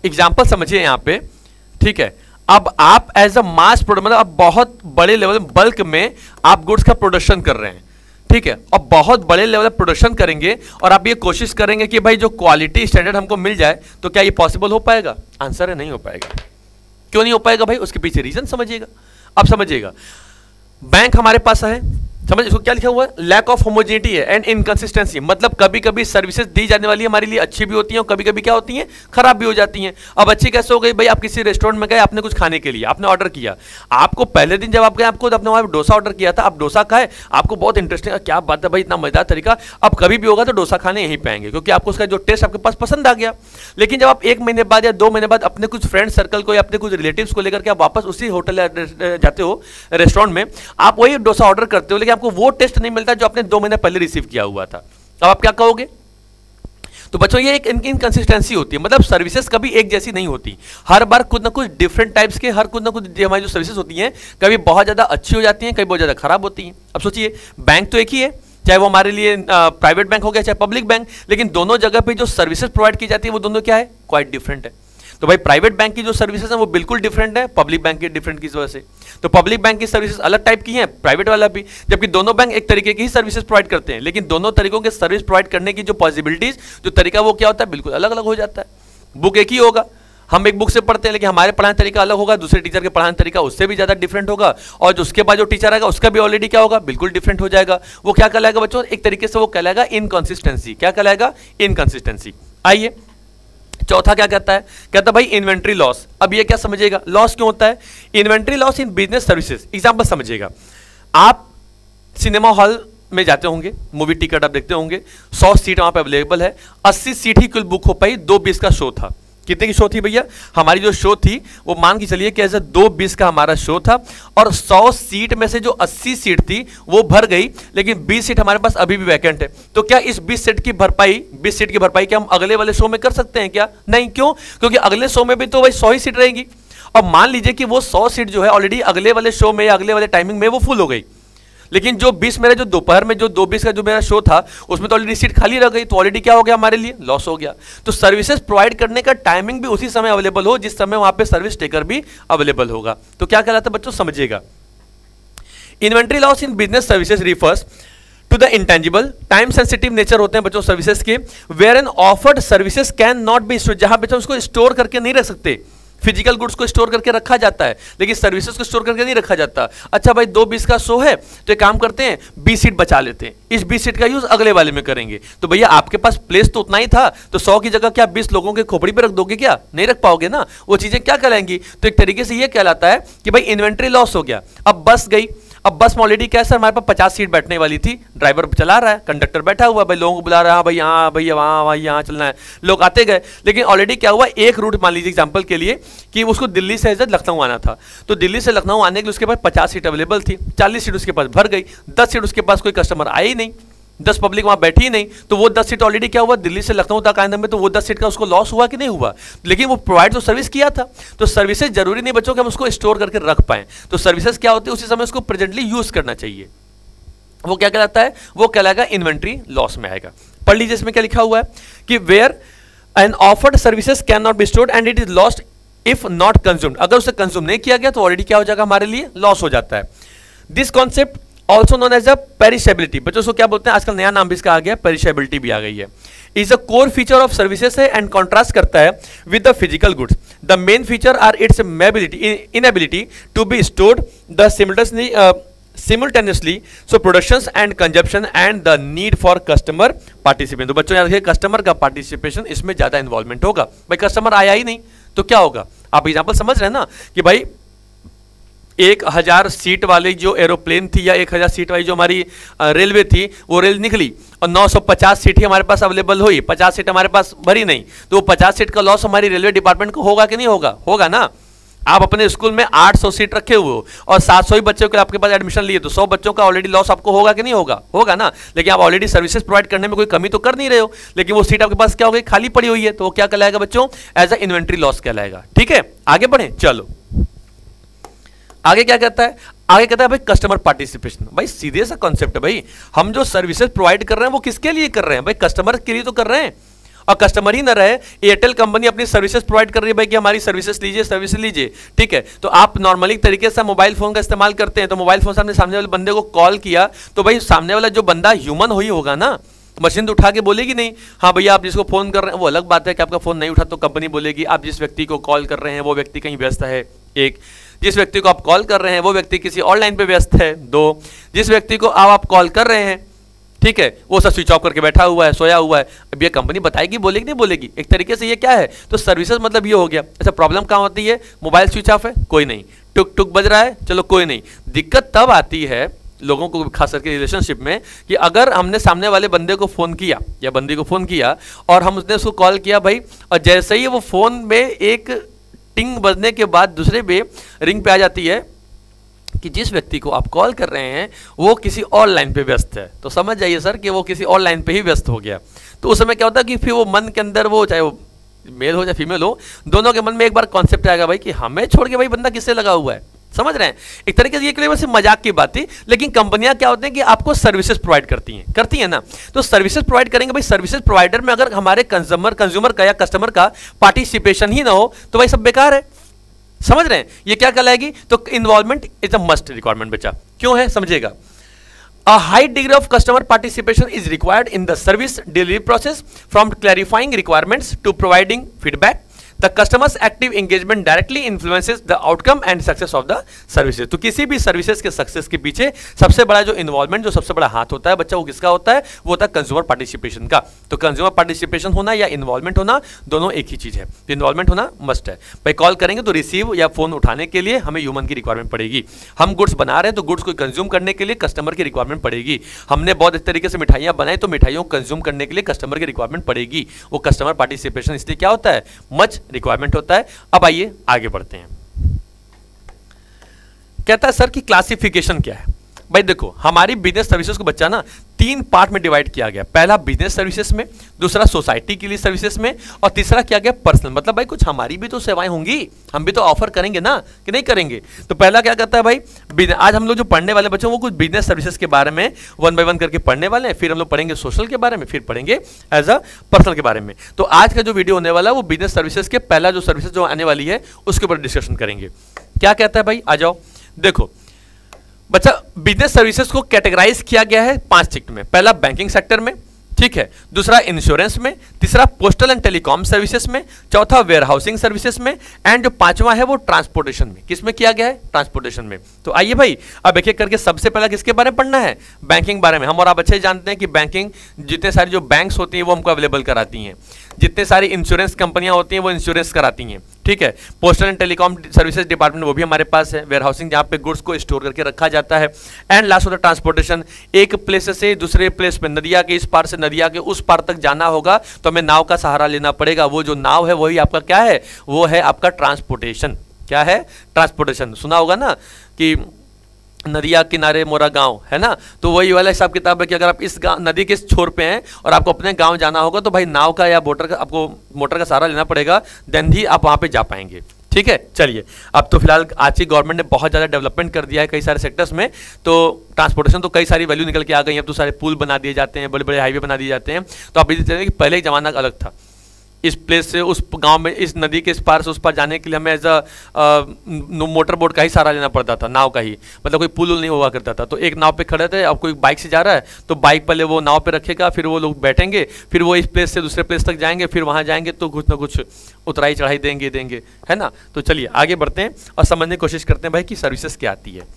एग्जाम्पल समझिए यहां पे, ठीक है। अब आप एज अ मास प्रोडक्ट, मतलब अब बहुत बड़े लेवल बल्क में आप गुड्स का प्रोडक्शन कर रहे हैं, ठीक है, और बहुत बड़े लेवल पर प्रोडक्शन करेंगे और आप ये कोशिश करेंगे कि भाई जो क्वालिटी स्टैंडर्ड हमको मिल जाए, तो क्या ये पॉसिबल हो पाएगा? आंसर है नहीं हो पाएगा। क्यों नहीं हो पाएगा भाई? उसके पीछे रीजन समझिएगा। अब समझिएगा, बैंक हमारे पास है, समझ इसको क्या लिखा हुआ है? लैक ऑफ होमोजेनिटी है एंड इनकंसिस्टेंसी। मतलब कभी कभी सर्विसेज दी जाने वाली हमारे लिए अच्छी भी होती हैं और कभी कभी क्या होती हैं? खराब भी हो जाती हैं। अब अच्छी कैसे हो गई भाई? आप किसी रेस्टोरेंट में गए, आपने कुछ खाने के लिए आपने ऑर्डर किया, आपको पहले दिन जब आप गए, आपको अपने वहां डोसा ऑर्डर किया था, आप डोसा खाए, आपको बहुत इंटरेस्टिंग, क्या बात है भाई, इतना मजेदार तरीका। अब कभी भी होगा तो डोसा खाने यहीं पे आएंगे, क्योंकि आपको उसका जो टेस्ट आपके पास पसंद आ गया। लेकिन जब आप 1 महीने बाद या 2 महीने बाद अपने कुछ फ्रेंड सर्कल को या अपने कुछ रिलेटिव्स को लेकर के आप वापस उसी होटल जाते हो, रेस्टोरेंट में, आप वही डोसा ऑर्डर करते हो, लेकिन आपको वो टेस्ट नहीं मिलता जो आपने 2 महीने पहले रिसीव किया हुआ था। अब आप क्या कहोगे? तो बच्चों ये एक इनकंसिस्टेंसी होती है। मतलब सर्विसेज कभी एक जैसी नहीं होती, हर बार कुछ ना कुछ डिफरेंट टाइप्स के, हर कुछ ना कुछ हमारी जो सर्विसेज होती हैं, कभी बहुत ज्यादा अच्छी हो जाती हैं, कभी बहुत ज्यादा खराब होती हैं। अब सोचिए, बैंक तो एक ही है, चाहे वो हमारे लिए प्राइवेट बैंक हो गया चाहे पब्लिक बैंक, लेकिन दोनों जगह पे जो सर्विसेज प्रोवाइड की जाती है वो दोनों क्या है? क्वाइट डिफरेंट है। तो भाई प्राइवेट बैंक की जो सर्विसेज है वो बिल्कुल डिफरेंट है पब्लिक बैंक के डिफरेंट की वजह से। तो पब्लिक बैंक की सर्विसेज अलग टाइप की हैं, प्राइवेट वाला भी, जबकि दोनों बैंक एक तरीके की ही सर्विसेज प्रोवाइड करते हैं, लेकिन दोनों तरीकों के सर्विस प्रोवाइड करने की जो पॉसिबिलिटीज, जो तरीका वो क्या होता है? बिल्कुल अलग अलग हो जाता है। बुक एक ही होगा, हम एक बुक से पढ़ते हैं, लेकिन हमारे पढ़ाने तरीका अलग होगा, दूसरे टीचर के पढ़ाने तरीका उससे भी ज्यादा डिफरेंट होगा, और जो उसके बाद जो टीचर आएगा उसका भी ऑलरेडी क्या होगा? बिल्कुल डिफरेंट हो जाएगा। वो क्या कहलाएगा बच्चों? एक तरीके से वो कहलाएगा इनकंसिस्टेंसी। क्या कहलाएगा? इनकंसिस्टेंसी। आइए चौथा क्या कहता है? कहता है भाई इन्वेंट्री लॉस। अब ये क्या समझिएगा, लॉस क्यों होता है? Inventory loss in business services. Example समझिएगा, आप सिनेमा हॉल में जाते होंगे, मूवी टिकट आप देखते होंगे, 100 सीट वहां पे अवेलेबल है, 80 सीट ही कुल बुक हो पाई, 2:20 का शो था। कितने की शो थी भैया? हमारी जो शो थी वो मान के चलिए कि ऐसा 2:20 का हमारा शो था, और 100 सीट में से जो 80 सीट थी वो भर गई, लेकिन 20 सीट हमारे पास अभी भी वैकेंट है। तो क्या इस 20 सीट की भरपाई क्या हम अगले वाले शो में कर सकते हैं क्या? नहीं। क्यों? क्योंकि अगले शो में भी तो वही 100 ही सीट रहेगी, और मान लीजिए कि वो 100 सीट जो है ऑलरेडी अगले वाले शो में या अगले वाले टाइमिंग में वो फुल हो गई, लेकिन जो 20 मेरा जो दोपहर में जो 2:20 का जो मेरा शो था उसमें तो ऑलरेडी सीट खाली रह गई, तो ऑलरेडी क्या हो गया? हमारे लिए लॉस हो गया। तो सर्विसेज प्रोवाइड करने का टाइमिंग भी उसी समय अवेलेबल हो जिस समय वहां पे सर्विस टेकर भी अवेलेबल होगा। तो क्या कहलाता है बच्चों? समझिएगा, inventory loss in business services refers to the intangible time sensitive nature होते हैं बच्चों सर्विसेज के, where an offered services can not be store, जहां बच्चों उसको स्टोर करके नहीं रख सकते। फिजिकल गुड्स को स्टोर करके रखा जाता है, लेकिन सर्विसेज को स्टोर करके नहीं रखा जाता। अच्छा भाई 2:20 का शो है, तो एक काम करते हैं 20 सीट बचा लेते हैं, इस 20 सीट का यूज अगले वाले में करेंगे। तो भैया आपके पास प्लेस तो उतना ही था, तो 100 की जगह क्या 20 लोगों के खोपड़ी पे रख दोगे? क्या नहीं रख पाओगे ना, वो चीजें क्या कहलाएंगी? तो एक तरीके से ये कहलाता है कि भाई इन्वेंट्री लॉस हो गया। अब बस गई, अब बस में ऑलरेडी क्या है सर, हमारे पास 50 सीट बैठने वाली थी, ड्राइवर चला रहा है, कंडक्टर बैठा हुआ, भाई लोगों को बुला रहा है, भाई यहाँ भैया वहाँ भाई यहाँ चलना है, लोग आते गए। लेकिन ऑलरेडी क्या हुआ, एक रूट मान लीजिए एग्जांपल के लिए कि उसको दिल्ली से लखनऊ आना था, तो दिल्ली से लखनऊ आने के लिए उसके पास 50 सीट अवेलेबल थी, 40 सीट उसके पास भर गई, 10 सीट उसके पास कोई कस्टमर आए ही नहीं, 10 पब्लिक वहां बैठी ही नहीं, तो वो 10 सीट ऑलरेडी क्या हुआ, दिल्ली से लखनऊ तक आने में, तो वो 10 सीट का उसको लॉस हुआ कि नहीं हुआ? लेकिन वो प्रोवाइड तो सर्विस किया था। तो सर्विसेज जरूरी नहीं बच्चों कि हम उसको स्टोर करके रख पाएं, तो सर्विसेज क्या होती है उसी समय उसको प्रेजेंटली यूज करना चाहिए। वो क्या कहलाता है, वो कहलाएगा इन्वेंट्री लॉस में आएगा। पढ़ लीजिए इसमें क्या लिखा हुआ है कि where an offered services can not be stored and it is lost if not consumed, अगर उसे कंज्यूम नहीं किया गया तो ऑलरेडी क्या हो जाएगा, हमारे लिए लॉस हो जाता है। This concept also known as a perishability, बच्चों उसको क्या बोलते हैं, आजकल नया नाम भी इसका आ गया, पेरिशेबिलिटी भी आ गई है। Is a core feature of services है एंड कॉन्ट्रास्ट करता है with the physical goods. The main feature are its inability to be stored the simultaneously, so productions and consumption and the need for customer participation। तो बच्चों याद रखिए customer का participation इसमें ज्यादा इन्वॉल्वमेंट होगा। भाई कस्टमर आया ही नहीं तो क्या होगा, आप एग्जांपल समझ रहे हैं ना कि भाई 1000 सीट वाली जो एरोप्लेन थी या 1000 सीट वाली जो हमारी रेलवे थी, वो रेल निकली और 950 सीट ही हमारे पास अवेलेबल हुई, 50 सीट हमारे पास भरी नहीं, तो वो 50 सीट का लॉस हमारी रेलवे डिपार्टमेंट को होगा कि नहीं होगा, होगा ना। आप अपने स्कूल में 800 सीट रखे हुए हो और 700 ही बच्चों के आपके पास एडमिशन लिए, तो 100 बच्चों का ऑलरेडी लॉस आपको होगा कि नहीं होगा, होगा ना। लेकिन आप ऑलरेडी सर्विसेज प्रोवाइड करने में कोई कमी तो कर नहीं रहे हो, लेकिन वो सीट आपके पास क्या हो गई, खाली पड़ी हुई है, तो वो क्या कहलाएगा बच्चों, एज अ इन्वेंट्री लॉस कहलाएगा। ठीक है, आगे बढ़े, चलो आगे क्या कहता है, आगे कहता है भाई कस्टमर पार्टिसिपेशन। भाई सीधे सा कॉन्सेप्ट है भाई, हम जो सर्विसेज प्रोवाइड कर रहे हैं वो किसके लिए कर रहे हैं, भाई कस्टमर के लिए तो कर रहे हैं। और कस्टमर ही ना रहे, एयरटेल कंपनी अपनी सर्विसेज प्रोवाइड कर रही है भाई कि हमारी सर्विसेज लीजिए, सर्विस लीजिए, ठीक है। तो आप नॉर्मली तरीके से मोबाइल फोन का इस्तेमाल करते हैं, तो मोबाइल फोन से हमने सामने वाले बंदे को कॉल किया, तो भाई सामने वाला जो बंदा ह्यूमन ही होगा ना, मशीन तो उठा के बोलेगी नहीं, हाँ भैया आप जिसको फोन कर रहे हैं वो अलग बात है कि आपका फोन नहीं उठा तो कंपनी बोलेगी आप जिस व्यक्ति को कॉल कर रहे हैं वो व्यक्ति कहीं व्यस्त है, एक, जिस व्यक्ति को आप कॉल कर रहे हैं वो व्यक्ति किसी और लाइन पे व्यस्त है, दो, जिस व्यक्ति को आप कॉल कर रहे हैं, ठीक है, वो सब स्विच ऑफ करके बैठा हुआ है, सोया हुआ है। अब ये कंपनी बताएगी, बोलेगी नहीं बोलेगी, एक तरीके से ये क्या है, तो सर्विसेज मतलब ये हो गया। अच्छा प्रॉब्लम कहाँ होती है, मोबाइल स्विच ऑफ है, कोई नहीं, टुक टुक बज रहा है, चलो कोई नहीं। दिक्कत तब आती है लोगों को खास करके रिलेशनशिप में कि अगर हमने सामने वाले बंदे को फोन किया या बंदी को फोन किया और हम उसने उसको कॉल किया भाई, और जैसे ही वो फोन में एक टिंग बजने के बाद दूसरे पे रिंग पे आ जाती है कि जिस व्यक्ति को आप कॉल कर रहे हैं वो किसी और लाइन पे व्यस्त है, तो समझ जाइए सर कि वो किसी और लाइन पे ही व्यस्त हो गया। तो उस समय क्या होता है कि फिर वो मन के अंदर वो, चाहे वो मेल हो या फीमेल हो, दोनों के मन में एक बार कॉन्सेप्ट आएगा भाई कि हमें छोड़ के भाई बंदा किससे लगा हुआ है, समझ रहे हैं। एक तरीके से ये केवल सिर्फ मजाक की बात थी, लेकिन कंपनियां क्या होते हैं कि आपको सर्विसेज प्रोवाइड करती हैं ना, तो सर्विसेज प्रोवाइड करेंगे भाई, सर्विसेज प्रोवाइडर में अगर हमारे कंज्यूमर का या कस्टमर का पार्टिसिपेशन ही ना हो तो भाई सब बेकार है, समझ रहे हैं। ये क्या कहलाएगी, तो involvement is a must requirement. बच्चा क्यों है समझिएगा, a high degree of customer participation is required in the service delivery process, from clarifying requirements to providing feedback. The customer's active engagement directly influences the outcome and success of the services। तो किसी भी services के success के पीछे सबसे बड़ा जो involvement, जो सबसे बड़ा हाथ होता है बच्चा, वो किसका होता है, वो होता है कंज्यूमर पार्टिसिपेशन का। तो कंज्यूमर पार्टिसिपेशन होना या इन्वॉल्वमेंट होना दोनों एक ही चीज है, तो इन्वॉल्वमेंट होना मस्ट है भाई। कॉल करेंगे तो रिसीव या फोन उठाने के लिए हमें ह्यूमन की रिक्वायरमेंट पड़ेगी, हम गुड्स बना रहे हैं तो गुड्स को कंज्यूम करने के लिए कस्टमर की रिक्वायरमेंट पड़ेगी, हमने बहुत इस तरीके से मिठाइयां बनाई तो मिठाइयों को कंज्यूम करने के लिए कस्टमर की रिक्वायरमेंट पड़ेगी। वो कस्टमर पार्टिसिपेशन इसलिए क्या होता है, मच रिक्वायरमेंट होता है। अब आइए आगे बढ़ते हैं। कहता है सर कि क्लासिफिकेशन क्या है। भाई देखो हमारी बिजनेस सर्विसेज को बच्चा ना 3 पार्ट में डिवाइड किया गया, पहला बिजनेस सर्विसेज में, दूसरा सोसाइटी के लिए सर्विसेज में, और तीसरा किया गया पर्सनल। मतलब भाई कुछ हमारी भी तो सेवाएं होंगी, हम भी तो ऑफर करेंगे ना कि नहीं करेंगे। तो पहला क्या कहता है भाई, आज हम लोग जो पढ़ने वाले बच्चों वो कुछ बिजनेस सर्विसेज के बारे में 1 बाय 1 करके पढ़ने वाले हैं, फिर हम लोग पढ़ेंगे सोशल के बारे में, फिर पढ़ेंगे एज अ पर्सनल के बारे में। तो आज का जो वीडियो होने वाला है वो बिजनेस सर्विसेज के पहला जो सर्विसेज जो आने वाली है उसके ऊपर डिस्कशन करेंगे। क्या कहता है भाई, आ जाओ। देखो बच्चा बिजनेस सर्विसेज को कैटेगराइज किया गया है 5 सेक्टर में, पहला बैंकिंग सेक्टर में, ठीक है, दूसरा इंश्योरेंस में, तीसरा पोस्टल एंड टेलीकॉम सर्विसेज में, चौथा वेयर हाउसिंग सर्विसेज में, एंड जो 5वां है वो ट्रांसपोर्टेशन में। किसमें किया गया है, ट्रांसपोर्टेशन में। तो आइए भाई अब एक एक करके सबसे पहला किसके बारे में पढ़ना है, बैंकिंग बारे में। हम और आप अच्छे जानते हैं कि बैंकिंग जितने सारी जो बैंक्स होती हैं वो हमको अवेलेबल कराती हैं, जितने सारी इंश्योरेंस कंपनियां होती हैं वो इंश्योरेंस कराती हैं, ठीक है। Postal and telecom services department वो भी हमारे पास है, वेयर हाउसिंग जहाँ पे गुड्स को स्टोर करके रखा जाता है, एंड लास्ट होता है ट्रांसपोर्टेशन। एक प्लेस से दूसरे प्लेस पे, नदिया के इस पार से नदिया के उस पार तक जाना होगा तो हमें नाव का सहारा लेना पड़ेगा। वो जो नाव है वही आपका क्या है, वो है आपका ट्रांसपोर्टेशन। क्या है, ट्रांसपोर्टेशन। सुना होगा ना कि नदिया किनारे मोरा गांव, है ना, तो वही वाला हिसाब किताब है कि अगर आप इस नदी के छोर पे हैं और आपको अपने गांव जाना होगा तो भाई नाव का या बोटर का, आपको मोटर का सहारा लेना पड़ेगा, देन ही आप वहां पे जा पाएंगे। ठीक है, चलिए अब तो फिलहाल आज की गवर्नमेंट ने बहुत ज़्यादा डेवलपमेंट कर दिया है कई सारे सेक्टर्स में, तो ट्रांसपोर्टेशन तो कई सारी वैल्यू निकल के आ गई हैं। अब तो सारे पुल बना दिए जाते हैं, बड़े बड़े हाईवे बना दिए जाते हैं। तो आप ये चलिए कि पहले ही जमाना अलग था, इस प्लेस से उस गांव में, इस नदी के इस पार से उस पार जाने के लिए हमें एज मोटर बोट का ही सहारा लेना पड़ता था, नाव का ही, मतलब कोई पुल नहीं हुआ करता था। तो एक नाव पे खड़े थे, अब कोई बाइक से जा रहा है तो बाइक पहले वो नाव पे रखेगा, फिर वो लोग बैठेंगे, फिर वो इस प्लेस से दूसरे प्लेस तक जाएंगे, फिर वहाँ जाएंगे तो कुछ ना कुछ उतराई चढ़ाई देंगे, है ना। तो चलिए आगे बढ़ते हैं और समझने की कोशिश करते हैं भाई कि सर्विसेज क्या आती है।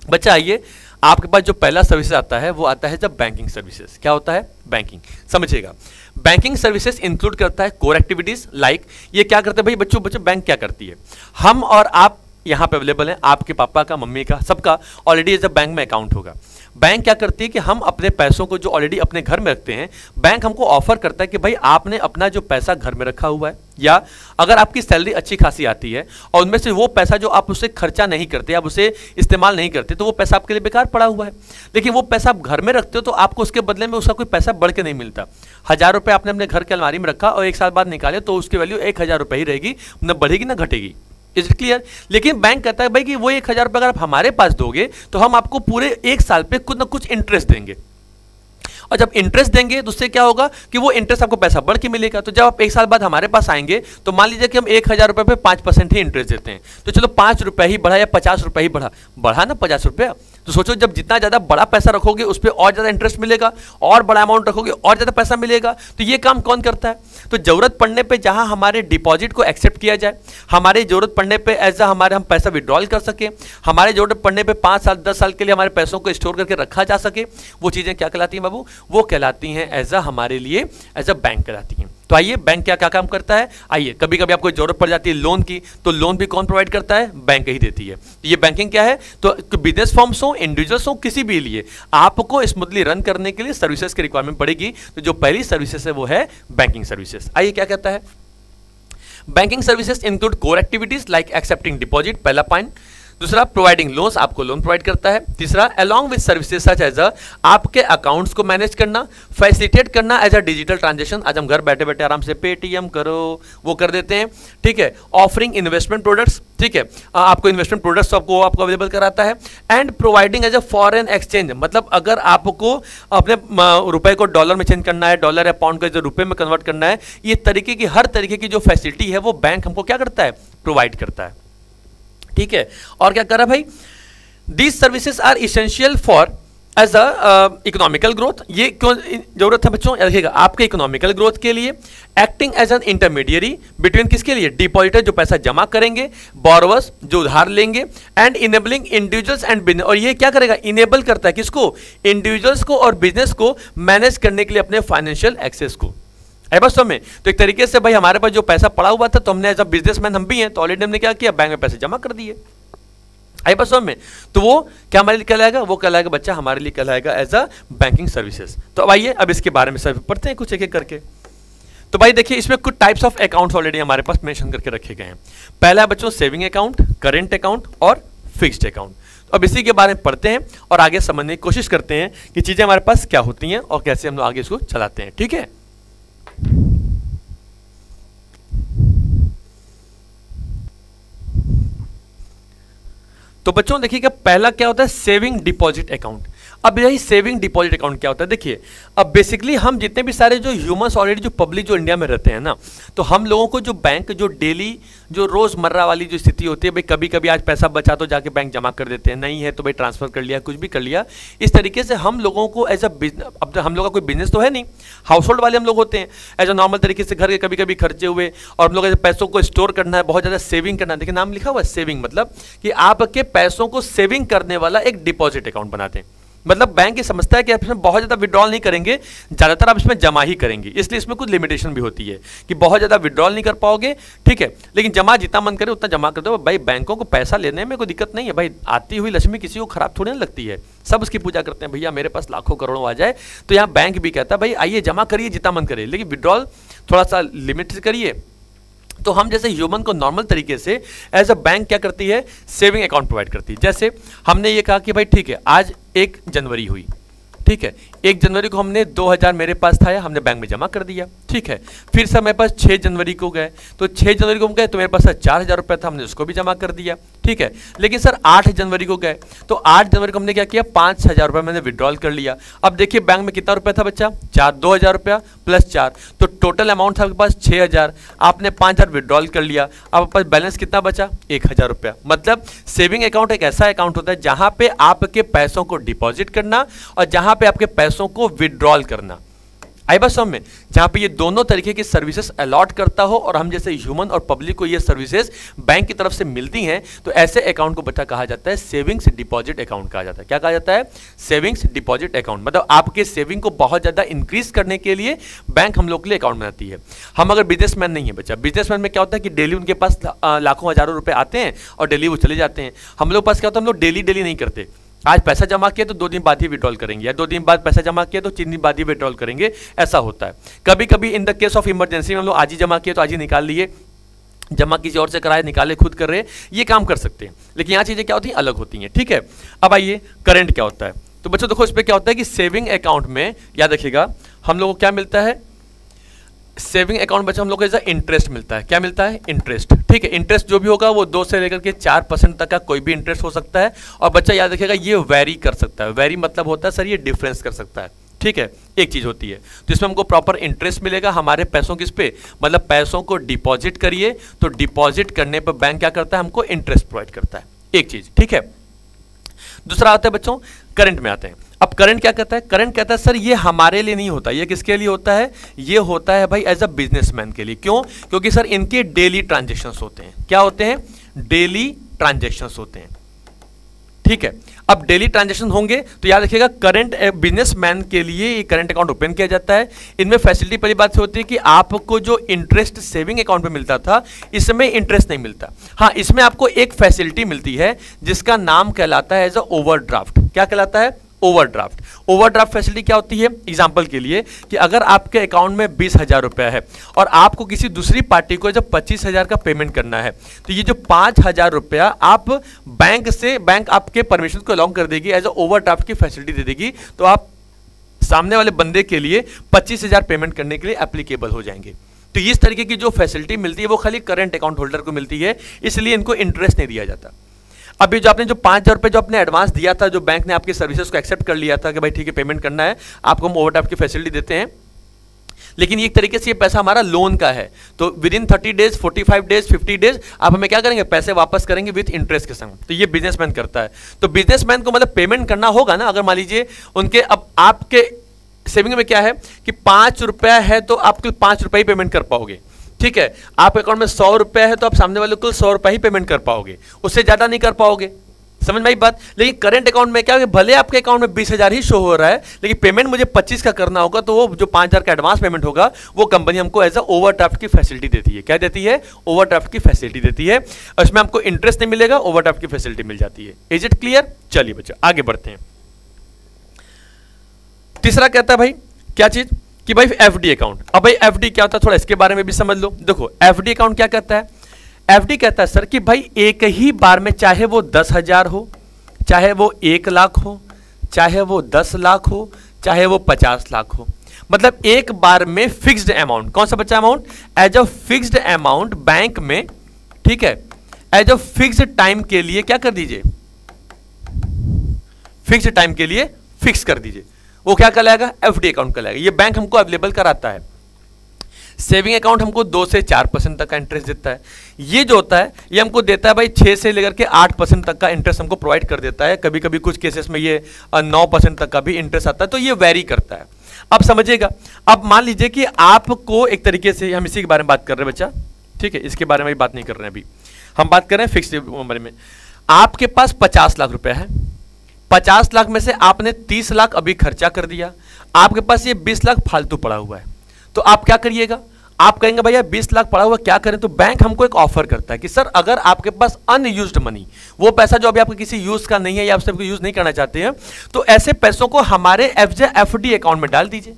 बच्चा आइए, आपके पास जो पहला सर्विसेज आता है वो आता है जब बैंकिंग सर्विसेज। क्या होता है? बैंकिंग। समझिएगा, बैंकिंग सर्विसेज इंक्लूड करता है कोर एक्टिविटीज लाइक, ये क्या करते हैं भाई बच्चों, बैंक क्या करती है, हम और आप यहाँ पे अवेलेबल हैं, आपके पापा का, मम्मी का, सबका ऑलरेडी एज अ बैंक में अकाउंट होगा। बैंक क्या करती है कि हम अपने पैसों को जो ऑलरेडी अपने घर में रखते हैं, बैंक हमको ऑफर करता है कि भाई आपने अपना जो पैसा घर में रखा हुआ है, या अगर आपकी सैलरी अच्छी खासी आती है और उनमें से वो पैसा जो आप उसे खर्चा नहीं करते, आप उसे इस्तेमाल नहीं करते, तो वो पैसा आपके लिए बेकार पड़ा हुआ है। लेकिन वो पैसा आप घर में रखते हो तो आपको उसके बदले में उसका कोई पैसा बढ़ के नहीं मिलता। 1000 रुपये आपने अपने घर के अलमारी में रखा और 1 साल बाद निकाले तो उसकी वैल्यू 1000 रुपये ही रहेगी, न बढ़ेगी ना घटेगी। Is it clear? लेकिन बैंक कहता है भाई कि वो 1000 रुपये अगर आप हमारे पास दोगे तो हम आपको पूरे 1 साल पे कुछ ना कुछ इंटरेस्ट देंगे, और जब इंटरेस्ट देंगे तो उससे क्या होगा कि वो इंटरेस्ट आपको पैसा बढ़ के मिलेगा। तो जब आप 1 साल बाद हमारे पास आएंगे तो मान लीजिए कि हम 1000 रुपये पे 5% ही इंटरेस्ट देते हैं, तो चलो 5 रुपये ही बढ़ा या 50 रुपये ही बढ़ा ना 50 रुपये। तो सोचो जब जितना ज़्यादा बड़ा पैसा रखोगे उस पर और ज़्यादा इंटरेस्ट मिलेगा, और बड़ा अमाउंट रखोगे और ज़्यादा पैसा मिलेगा। तो ये काम कौन करता है? तो ज़रूरत पड़ने पे जहाँ हमारे डिपॉजिट को एक्सेप्ट किया जाए, हमारी ज़रूरत पड़ने पे ऐसा हमारे हम पैसा विड्रॉल कर सकें, हमारे ज़रूरत पड़ने पे 5 साल 10 साल के लिए हमारे पैसों को स्टोर करके रखा जा सके, वो चीज़ें क्या कहलाती हैं बाबू? वो कहलाती हैं एज अ हमारे लिए एज अ बैंक कहलाती हैं। तो आइए बैंक क्या क्या काम करता है। आइए, कभी कभी आपको जरूरत पड़ जाती है लोन की, तो लोन भी कौन प्रोवाइड करता है? बैंक ही देती है। तो ये बैंकिंग क्या है? तो बिजनेस फॉर्म्स हो, इंडिविजुअल्स हो, किसी भी लिए आपको स्मूथली रन करने के लिए सर्विसेज की रिक्वायरमेंट पड़ेगी। तो जो पहली सर्विसेज है वो है बैंकिंग सर्विसेज। आइए क्या कहता है? Banking services include core activities like accepting deposit, पहला पॉइंट। दूसरा, प्रोवाइडिंग लोन्स, आपको लोन प्रोवाइड करता है। तीसरा, along with services such as आपके अकाउंट्स को मैनेज करना, फैसिलिटेट करना एज अ डिजिटल ट्रांजेक्शन। आज हम घर बैठे बैठे आराम से पेटीएम करो, वो कर देते हैं, ठीक है। ऑफरिंग इन्वेस्टमेंट प्रोडक्ट्स, ठीक है, आपको इन्वेस्टमेंट प्रोडक्ट्स आपको अवेलेबल कराता है। And providing as a foreign exchange, मतलब अगर आपको अपने रुपए को डॉलर में चेंज करना है, डॉलर या पाउंड को रुपए में कन्वर्ट करना है, ये तरीके की हर तरीके की जो फैसिलिटी है वो बैंक हमको क्या करता है? प्रोवाइड करता है, ठीक है। और क्या कर रहा है भाई? These services are essential for as a economical growth. ये क्यों जरूरत है बच्चों? रखिएगा, आपके इकोनॉमिकल ग्रोथ के लिए, acting as an intermediary between, किसके लिए? डिपॉजिटर जो पैसा जमा करेंगे, बोरोवर्स जो उधार लेंगे, and enabling individuals and business. और ये क्या करेगा? इनेबल करता है किसको? इंडिविजुअल्स को और बिजनेस को मैनेज करने के लिए अपने फाइनेंशियल एक्सेस को। बस में तो एक तरीके से भाई हमारे पास जो पैसा पड़ा हुआ था, तो हमने एज अ बिजनेसमैन हम भी हैं, तो ऑलरेडी हमने क्या किया? बैंक में पैसे जमा कर दिए। आई बस में, तो वो क्या हमारे लिए कहलाएगा? वो कहलाएगा बच्चा हमारे लिए कहलाएगा एज अ बैंकिंग सर्विसेज। तो अब आइए अब इसके बारे में सब पढ़ते हैं कुछ एक एक करके। तो भाई देखिए, इसमें कुछ टाइप्स ऑफ अकाउंट्स ऑलरेडी हमारे पास मेंशन करके रखे गए हैं। पहला है बच्चों सेविंग अकाउंट, करेंट अकाउंट और फिक्स्ड अकाउंट। तो अब इसी के बारे में पढ़ते हैं और आगे समझने की कोशिश करते हैं कि चीजें हमारे पास क्या होती हैं और कैसे हम लोग आगे इसको चलाते हैं, ठीक है। तो बच्चों देखिएगा, पहला क्या होता है? Saving deposit account. अब यही सेविंग डिपॉजिट अकाउंट क्या होता है? देखिए, अब बेसिकली हम जितने भी सारे जो ह्यूमंस ऑलरेडी जो पब्लिक जो इंडिया में रहते हैं ना, तो हम लोगों को जो बैंक जो डेली जो रोजमर्रा वाली जो स्थिति होती है, भाई कभी कभी आज पैसा बचा तो जाके बैंक जमा कर देते हैं, नहीं है तो भाई ट्रांसफर कर लिया, कुछ भी कर लिया। इस तरीके से हम लोगों को एज अ बिजनेस, अब हम लोग का कोई बिजनेस तो है नहीं, हाउस होल्ड वाले हम लोग होते हैं, एज अ नॉर्मल तरीके से घर के कभी कभी खर्चे हुए और हम लोग ऐसे पैसों को स्टोर करना है, बहुत ज़्यादा सेविंग करना है। देखिए नाम लिखा हुआ है सेविंग, मतलब कि आपके पैसों को सेविंग करने वाला एक डिपॉजिट अकाउंट बनाते हैं। मतलब बैंक ये समझता है कि आप इसमें बहुत ज़्यादा विड्रॉल नहीं करेंगे, ज़्यादातर आप इसमें जमा ही करेंगे, इसलिए इसमें कुछ लिमिटेशन भी होती है कि बहुत ज़्यादा विड्रॉल नहीं कर पाओगे, ठीक है, लेकिन जमा जितना मन करे उतना जमा कर दो। भाई बैंकों को पैसा लेने में कोई दिक्कत नहीं है, भाई आती हुई लक्ष्मी किसी को खराब थोड़ी ना लगती है, सब उसकी पूजा करते हैं, भैया मेरे पास लाखों करोड़ों आ जाए। तो यहाँ बैंक भी कहता है भाई आइए जमा करिए जितना मन करे, लेकिन विड्रॉल थोड़ा सा लिमिट से करिए। तो हम जैसे ह्यूमन को नॉर्मल तरीके से एज अ बैंक क्या करती है? सेविंग अकाउंट प्रोवाइड करती है। जैसे हमने ये कहा कि भाई ठीक है, आज 1 जनवरी हुई, ठीक है। 1 जनवरी को हमने 2000 मेरे पास था, हमने बैंक में जमा कर दिया, ठीक है। फिर सर मेरे पास 6 जनवरी को गए, तो 6 जनवरी को हम गए तो मेरे पास 4000 रुपये था, हमने उसको भी जमा कर दिया, ठीक है। लेकिन सर 8 जनवरी को गए तो 8 जनवरी को हमने क्या किया, 5000 रुपये मैंने विड्रॉल कर लिया। अब देखिए बैंक में कितना रुपया था बच्चा, 2000 रुपया प्लस 4, तो टोटल अमाउंट था आपके पास 6000, आपने 5000 विड्रॉल कर लिया, अब आपके पास बैलेंस कितना बचा, 1000 रुपया। मतलब सेविंग अकाउंट एक ऐसा अकाउंट होता है जहां पे आपके पैसों को डिपॉजिट करना और जहां पे आपके पैसों को विड्रॉल करना, आई बात समझ में, जहां पे ये दोनों तरीके की सर्विसेज अलॉट करता हो और हम जैसे ह्यूमन और पब्लिक को ये सर्विसेज बैंक की तरफ से मिलती हैं, तो ऐसे अकाउंट को बच्चा कहा जाता है सेविंग्स डिपॉजिट अकाउंट कहा जाता है। क्या कहा जाता है, सेविंग्स डिपॉजिट अकाउंट। मतलब आपके सेविंग को बहुत ज्यादा इंक्रीज करने के लिए बैंक हम लोग के लिए अकाउंट बनाती है। हम अगर बिजनेसमैन नहीं है बच्चा, बिजनेसमैन में क्या होता है कि डेली उनके पास लाखों हजारों रुपए आते हैं और डेली वो चले जाते हैं। हम लोग पास क्या होता है, हम लोग डेली नहीं करते, आज पैसा जमा किया तो 2 दिन बाद ही विड्रॉल करेंगे, या 2 दिन बाद पैसा जमा किया तो 3 दिन बाद ही विड्रॉल करेंगे, ऐसा होता है। कभी कभी in the case of emergency में हम लोग आज ही जमा किए तो आज ही निकाल लिए, जमा किसी और से कराए निकाले खुद कर रहे, ये काम कर सकते हैं। लेकिन यहाँ चीजें क्या होती हैं, अलग होती हैं, ठीक है। अब आइए करंट क्या होता है, तो बच्चों देखो इस पर क्या होता है कि सेविंग अकाउंट में याद रखिएगा हम लोग को क्या मिलता है, सेविंग अकाउंट बच्चा हम लोग को इंटरेस्ट मिलता है। क्या मिलता है, इंटरेस्ट, ठीक है। इंटरेस्ट जो भी होगा वो 2 से लेकर के 4% तक का कोई भी इंटरेस्ट हो सकता है। और बच्चा याद रखिएगा ये वेरी कर सकता है, वेरी मतलब होता है सर ये डिफरेंस कर सकता है, ठीक है, एक चीज होती है। तो इसमें हमको प्रॉपर इंटरेस्ट मिलेगा हमारे पैसों किस पे, मतलब पैसों को डिपॉजिट करिए तो डिपॉजिट करने पर बैंक क्या करता है, हमको इंटरेस्ट प्रोवाइड करता है, एक चीज, ठीक है। दूसरा आता है बच्चों, करंट में आते हैं। अब करंट क्या कहता है, करंट कहता है सर ये हमारे लिए नहीं होता, ये किसके लिए होता है, ये होता है भाई एज अ बिजनेसमैन के लिए। क्यों, क्योंकि सर इनके डेली ट्रांजेक्शंस होते हैं। क्या होते हैं, डेली ट्रांजेक्शंस होते हैं, ठीक है। अब डेली ट्रांजेक्शन होंगे तो याद रखिएगा करंट बिजनेसमैन के लिए ये करंट अकाउंट ओपन किया जाता है। इनमें फैसिलिटी पहली बात से होती है कि आपको जो इंटरेस्ट सेविंग अकाउंट में मिलता था इसमें इंटरेस्ट नहीं मिलता। हाँ, इसमें आपको एक फैसिलिटी मिलती है जिसका नाम कहलाता है एज अ ओवरड्राफ्ट। क्या कहलाता है, ओवरड्राफ्ट। ओवरड्राफ्ट फैसिलिटी क्या होती है, एग्जांपल के लिए कि अगर आपके अकाउंट में 20,000 रुपया है और आपको किसी दूसरी पार्टी को जब 25,000 का पेमेंट करना है, तो ये जो 5,000 रुपया आप बैंक से, बैंक आपके परमिशन को अलॉन्ग कर देगी, एज अ ओवरड्राफ्ट की फैसिलिटी दे देगी, तो आप सामने वाले बंदे के लिए 25,000 पेमेंट करने के लिए एप्लीकेबल हो जाएंगे। तो इस तरीके की जो फैसिलिटी मिलती है वो खाली करंट अकाउंट होल्डर को मिलती है, इसलिए इनको इंटरेस्ट नहीं दिया जाता। अभी जो आपने जो 5,000 रुपये जो आपने एडवांस दिया था, जो बैंक ने आपकी सर्विसेज को एक्सेप्ट कर लिया था कि भाई ठीक है पेमेंट करना है, आपको हम ओवरड्राफ्ट की फैसिलिटी देते हैं, लेकिन एक तरीके से ये पैसा हमारा लोन का है, तो with in 30 days, 45 days, 50 days आप हमें क्या करेंगे, पैसे वापस करेंगे विद इंटरेस्ट के संग। तो ये बिजनेसमैन करता है। तो बिजनेसमैन को मतलब पेमेंट करना होगा ना, अगर मान लीजिए उनके, अब आपके सेविंग में क्या है कि 5 रुपया है तो आप केवल 5 रुपये ही पेमेंट कर पाओगे, ठीक है। आपके अकाउंट में 100 रुपया है तो आप सामने वाले को 100 रुपया ही पेमेंट कर पाओगे, उससे ज्यादा नहीं कर पाओगे, समझ में आई बात। लेकिन करंट अकाउंट में क्या है, भले आपके अकाउंट में 20,000 ही शो हो रहा है, लेकिन पेमेंट मुझे 25 का करना होगा, तो वो जो 5,000 का एडवांस पेमेंट होगा वो कंपनी हमको एज अ ओवरड्राफ्ट की फैसिलिटी देती है। क्या देती है, ओवरड्राफ्ट की फैसिलिटी देती है, और इसमें हमको इंटरेस्ट नहीं मिलेगा, ओवरड्राफ्ट की फैसिलिटी मिल जाती है। Is it clear? चलिए बच्चा आगे बढ़ते हैं। तीसरा कहता है भाई क्या चीज कि भाई एफडी अकाउंट। अब भाई एफडी क्या होता है, थोड़ा इसके बारे में भी समझ लो। देखो एफडी अकाउंट क्या कहता है, एफडी कहता है सर कि भाई एक ही बार में, चाहे वो 10,000 हो, चाहे वो 1 लाख हो, चाहे वो 10 लाख हो, चाहे वो 50 लाख हो, मतलब एक बार में फिक्स्ड अमाउंट, कौन सा बच्चा amount, as a fixed amount bank में, ठीक है, एज अ फिक्स्ड टाइम के लिए क्या कर दीजिए, फिक्स्ड टाइम के लिए फिक्स कर दीजिए, वो क्या कहलाएगा, एफडी अकाउंट कहलाएगा। ये बैंक हमको अवेलेबल कराता है। सेविंग अकाउंट हमको 2 से 4% तक का इंटरेस्ट देता है। ये जो होता है ये हमको देता है भाई 6 से लेकर के 8% तक का इंटरेस्ट हमको प्रोवाइड कर देता है। कभी कभी कुछ केसेस में ये 9% तक का भी इंटरेस्ट आता है, तो ये वेरी करता है। अब समझिएगा, अब मान लीजिए कि आपको एक तरीके से, हम इसी के बारे में बात कर रहे हैं बच्चा, ठीक है, इसके बारे में बात नहीं कर रहे हैं अभी, हम बात कर रहे हैं फिक्स्ड उम्र में। आपके पास 50 लाख रुपया है, 50 लाख में से आपने 30 लाख अभी खर्चा कर दिया, आपके पास ये 20 लाख फालतू पड़ा हुआ है, तो आप क्या करिएगा, आप कहेंगे भैया 20 लाख पड़ा हुआ क्या करें, तो बैंक हमको एक ऑफर करता है कि सर अगर आपके पास अनयूज्ड मनी, वो पैसा जो अभी आपके किसी यूज का नहीं है या आप सबको यूज नहीं करना चाहते हैं, तो ऐसे पैसों को हमारे एफडी अकाउंट में डाल दीजिए।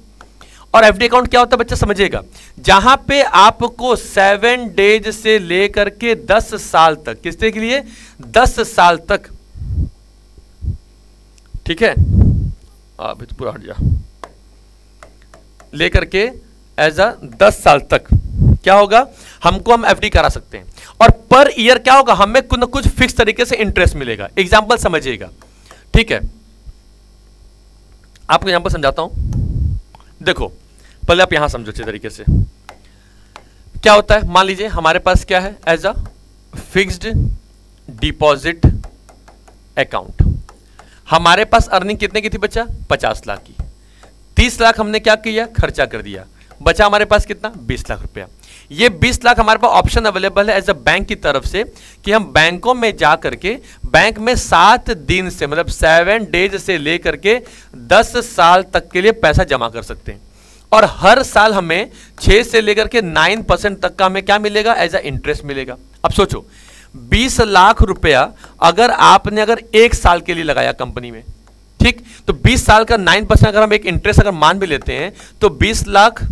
और एफडी अकाउंट क्या होता है बच्चा समझिएगा, जहां पे आपको 7 डेज से लेकर के 10 साल तक, किसके के लिए, 10 साल तक, ठीक है, अभी तो पूरा हट जा, लेकर के एज अ 10 साल तक क्या होगा, हमको हम एफडी करा सकते हैं। और पर ईयर क्या होगा, हमें कुछ न कुछ फिक्स तरीके से इंटरेस्ट मिलेगा। एग्जांपल समझिएगा, ठीक है, आपको एग्जांपल समझाता हूं। देखो पहले आप यहां समझो अच्छे तरीके से क्या होता है। मान लीजिए हमारे पास क्या है, as a fixed deposit account. हमारे पास अर्निंग कितने की थी बच्चा, 50 लाख की। 30 लाख हमने क्या किया, खर्चा कर दिया, बचा हमारे पास कितना, 20 लाख रुपया। ये 20 लाख हमारे पास ऑप्शन अवेलेबल है एज अ बैंक की तरफ से कि हम बैंकों में जा करके बैंक में 7 दिन से मतलब 7 डेज से लेकर के 10 साल तक के लिए पैसा जमा कर सकते हैं। और हर साल हमें 6 से लेकर के 9% तक का हमें क्या मिलेगा, एज अ इंटरेस्ट मिलेगा। अब सोचो 20 लाख रुपया अगर आपने अगर 1 साल के लिए लगाया कंपनी में, ठीक, तो 20 साल का 9% अगर हम एक इंटरेस्ट अगर मान भी लेते हैं तो 20 लाख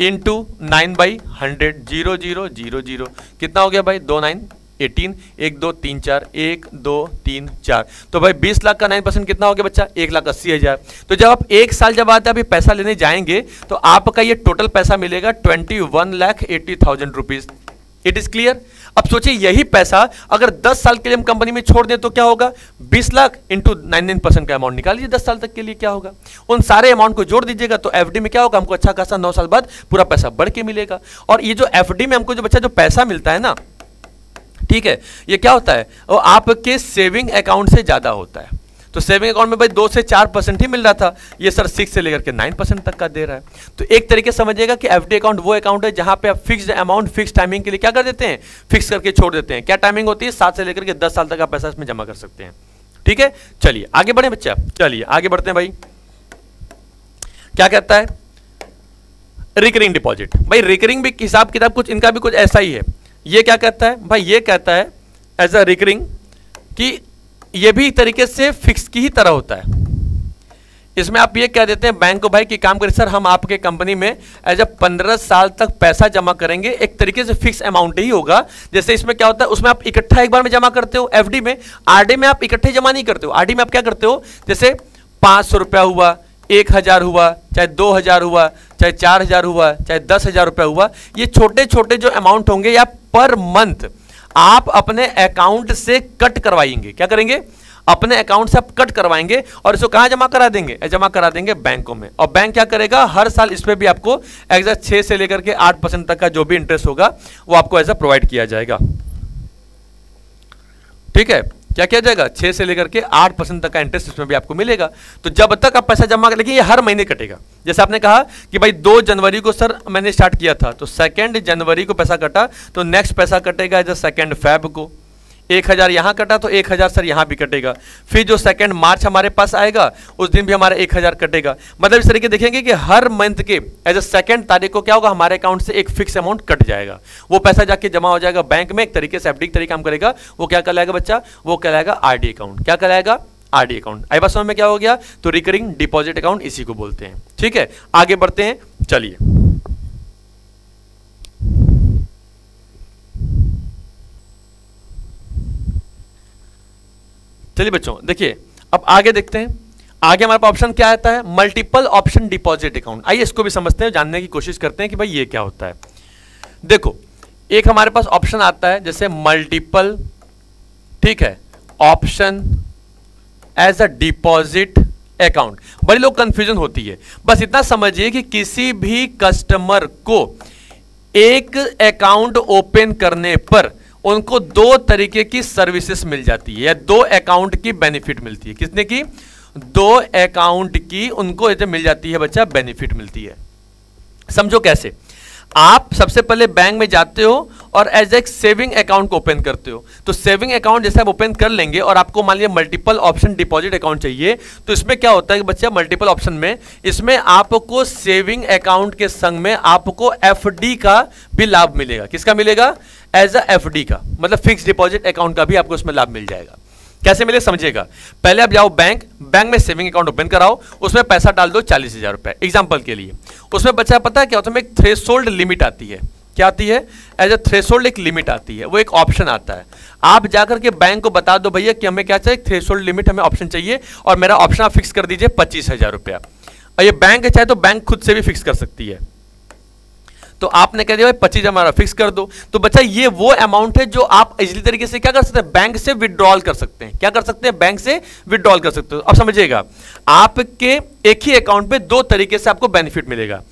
इंटू 9/100 0 0 0 0 कितना हो गया भाई, 2 9 18 1 2 3 4 1 2 3 4। तो भाई 20 लाख का 9% कितना हो गया बच्चा, 1,80,000। तो जब आप 1 साल जब आते अभी पैसा लेने जाएंगे तो आपका ये टोटल पैसा मिलेगा 21,80,000 रुपीज। It is clear. अब सोचिए यही पैसा अगर 10 साल के लिए हम कंपनी में छोड़ दें तो क्या होगा, 20 लाख इंटू 9% का अमाउंट निकालिए 10 साल तक के लिए क्या होगा, उन सारे अमाउंट को जोड़ दीजिएगा तो एफडी में क्या होगा, हमको अच्छा खासा 9 साल बाद पूरा पैसा बढ़ के मिलेगा। और ये जो एफडी में हमको जो बच्चा जो पैसा मिलता है ना, ठीक है, ये क्या होता है, वो आपके सेविंग अकाउंट से ज्यादा होता है। तो सेविंग अकाउंट में भाई 2 से 4% ही मिल रहा था, ये सर 6 से लेकर के 9% तक का दे रहा है। तो एक तरीके से समझिएगा कि एफडी अकाउंट वो अकाउंट है जहां पे आप फिक्स्ड अमाउंट फिक्स टाइमिंग के लिए क्या कर देते हैं, फिक्स करके छोड़ देते हैं। क्या टाइमिंग होती है, 7 से लेकर के 10 साल तक का पैसा इसमें जमा कर सकते हैं। ठीक है, चलिए आगे बढ़े बच्चा, चलिए आगे बढ़ते हैं। भाई क्या कहता है, रिकरिंग डिपॉजिट। भाई रिकरिंग भी हिसाब किताब कुछ इनका भी कुछ ऐसा ही है। ये क्या कहता है भाई, ये कहता है एज अ रिकरिंग कि ये भी एक तरीके से फिक्स की ही तरह होता है। इसमें आप ये कह देते हैं बैंक को भाई कि काम करें सर, हम आपके कंपनी में एज अ 15 साल तक पैसा जमा करेंगे, एक तरीके से फिक्स अमाउंट ही होगा। जैसे इसमें क्या होता है, उसमें आप इकट्ठा एक बार में जमा करते हो एफडी में, आरडी में आप इकट्ठे जमा नहीं करते हो। आरडी में आप क्या करते हो, जैसे 500 रुपया हुआ, 1000 हुआ, चाहे 2000 हुआ, चाहे 4000 हुआ, चाहे 10,000 रुपया हुआ, ये छोटे छोटे जो अमाउंट होंगे या पर मंथ आप अपने अकाउंट से कट करवाएंगे। क्या करेंगे, अपने अकाउंट से आप कट करवाएंगे और इसको कहां जमा करा देंगे, जमा करा देंगे बैंकों में। और बैंक क्या करेगा, हर साल इसमें भी आपको एज अ 6 से लेकर के 8% तक का जो भी इंटरेस्ट होगा वो आपको एज अ प्रोवाइड किया जाएगा। ठीक है, क्या किया जाएगा, 6 से लेकर के 8% तक का इंटरेस्ट इसमें भी आपको मिलेगा। तो जब तक आप पैसा जमा कर, लेकिन ये हर महीने कटेगा। जैसे आपने कहा कि भाई 2 जनवरी को सर मैंने स्टार्ट किया था, तो 2 जनवरी को पैसा कटा, तो नेक्स्ट पैसा कटेगा एज 2 फेब को। 1000 यहां कटा तो 1000 सर यहां भी कटेगा। फिर जो 2 मार्च हमारे पास आएगा उस दिन भी हमारा 1000 कटेगा। मतलब इस तरीके देखेंगे कि हर मंथ के एज अ 2 तारीख को क्या होगा, हमारे अकाउंट से एक फिक्स अमाउंट कट जाएगा, वो पैसा जाके जमा हो जाएगा बैंक में। एक तरीके से एफडी तरीके काम करेगा। वो क्या कहलाएगा बच्चा, वो कहलाएगा आरडी अकाउंट। क्या कहलाएगा, आरडी अकाउंट। आई बात समझ में क्या हो गया, तो रिकरिंग डिपॉजिट अकाउंट इसी को बोलते हैं। ठीक है, आगे बढ़ते हैं, चलिए चलिए बच्चों देखिए, अब आगे देखते हैं। आगे हमारे पास ऑप्शन क्या आता है, मल्टीपल ऑप्शन डिपॉजिट अकाउंट। आइए इसको भी समझते हैं, जानने की कोशिश करते हैं कि भाई ये क्या होता है। देखो एक हमारे पास ऑप्शन आता है जैसे मल्टीपल, ठीक है, option as a deposit account. बड़ी लोग कंफ्यूजन होती है। बस इतना समझिए कि किसी भी कस्टमर को एक अकाउंट ओपन करने पर उनको 2 तरीके की सर्विसेज मिल जाती है या 2 अकाउंट की बेनिफिट मिलती है। किसने की, 2 अकाउंट की उनको मिल जाती है बच्चा, बेनिफिट मिलती है। समझो कैसे, आप सबसे पहले बैंक में जाते हो और एज एक सेविंग अकाउंट को ओपन करते हो। तो सेविंग अकाउंट जैसे आप ओपन कर लेंगे और आपको मान लीजिए मल्टीपल ऑप्शन डिपॉजिट अकाउंट चाहिए, तो इसमें क्या होता है कि बच्चा मल्टीपल ऑप्शन में इसमें आपको सेविंग अकाउंट के संग में आपको एफडी का भी लाभ मिलेगा। किसका मिलेगा, एज अ एफडी का, मतलब फिक्स डिपॉजिट अकाउंट का भी आपको उसमें लाभ मिल जाएगा। कैसे मिले समझिएगा, पहले आप जाओ बैंक में सेविंग अकाउंट ओपन कराओ, उसमें पैसा डाल दो 40,000 रुपए एग्जांपल के लिए। उसमें बच्चा पता है क्या होता है, एक थ्रेशोल्ड लिमिट आती है। क्या आती है, एज अ थ्रेशोल्ड एक लिमिट आती है, वो एक ऑप्शन आता है। आप जाकर के बैंक को बता दो भैया कि हमें क्या चाहिए, थ्रेशोल्ड लिमिट हमें ऑप्शन चाहिए, और मेरा ऑप्शन आप फिक्स कर दीजिए 25,000 रुपया। और ये बैंक चाहे तो बैंक खुद से भी फिक्स कर सकती है। तो आपने कह दिया भाई 25 हमारा फिक्स कर दो, तो बच्चा ये वो अमाउंट है जो आप इजीली तरीके से क्या कर सकते हैं, बैंक से विड्रॉल कर सकते हैं। क्या कर सकते हैं, बैंक से विड्रॉल कर सकते हो। अब समझिएगा, आपके एक ही अकाउंट पे दो तरीके से आपको बेनिफिट मिलेगा।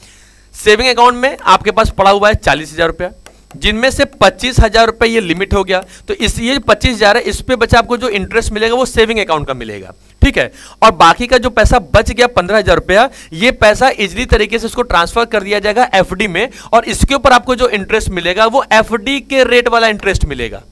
सेविंग अकाउंट में आपके पास पड़ा हुआ है 40,000 रुपया, जिनमें से 25,000 रुपए ये लिमिट हो गया, तो इस ये 25,000 है, इस पे बचा आपको जो इंटरेस्ट मिलेगा वो सेविंग अकाउंट का मिलेगा, ठीक है। और बाकी का जो पैसा बच गया 15,000 रुपया, ये पैसा इजीली तरीके से उसको ट्रांसफर कर दिया जाएगा एफडी में, और इसके ऊपर आपको जो इंटरेस्ट मिलेगा वो एफडी के रेट वाला इंटरेस्ट मिलेगा।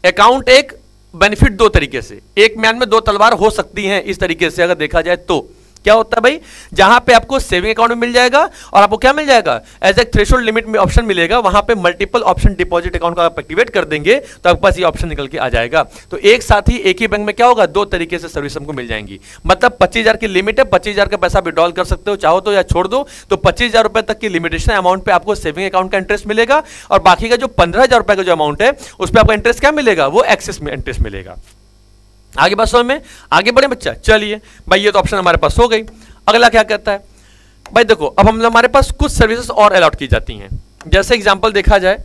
अकाउंट एक बेनिफिट दो तरीके से, एक म्यान में दो तलवार हो सकती हैं, इस तरीके से अगर देखा जाए तो क्या होता है भाई, जहां पे आपको सेविंग अकाउंट में मिल जाएगा और आपको क्या मिल जाएगा, एज ए थ्रेशोल्ड लिमिट में ऑप्शन मिलेगा, वहां पे मल्टीपल ऑप्शन डिपॉजिट अकाउंट का आप एक्टिवेट कर देंगे तो आपके पास ये ऑप्शन निकल के आ जाएगा। तो एक साथ ही एक ही बैंक में क्या होगा, दो तरीके से सर्विस हमको मिल जाएंगी। मतलब 25,000 की लिमिट है, 25,000 का पैसा विड्रॉल कर सकते हो चाहो तो, या छोड़ दो, तो 25,000 रुपए तक की लिमिटेशन अमाउंट पे आपको सेविंग अकाउंट का इंटरेस्ट मिलेगा, और बाकी का जो 15,000 रुपए का जो अमाउंट है उस पर आपका इंटरेस्ट क्या मिलेगा, वो एक्सेस में इंटरेस्ट मिलेगा। आगे बात समझ में, आगे बढ़े बच्चा। चलिए भाई, ये तो ऑप्शन हमारे पास हो गई। अगला क्या कहता है भाई, देखो अब हम हमारे पास कुछ सर्विसेज और अलॉट की जाती हैं। जैसे एग्जांपल देखा जाए,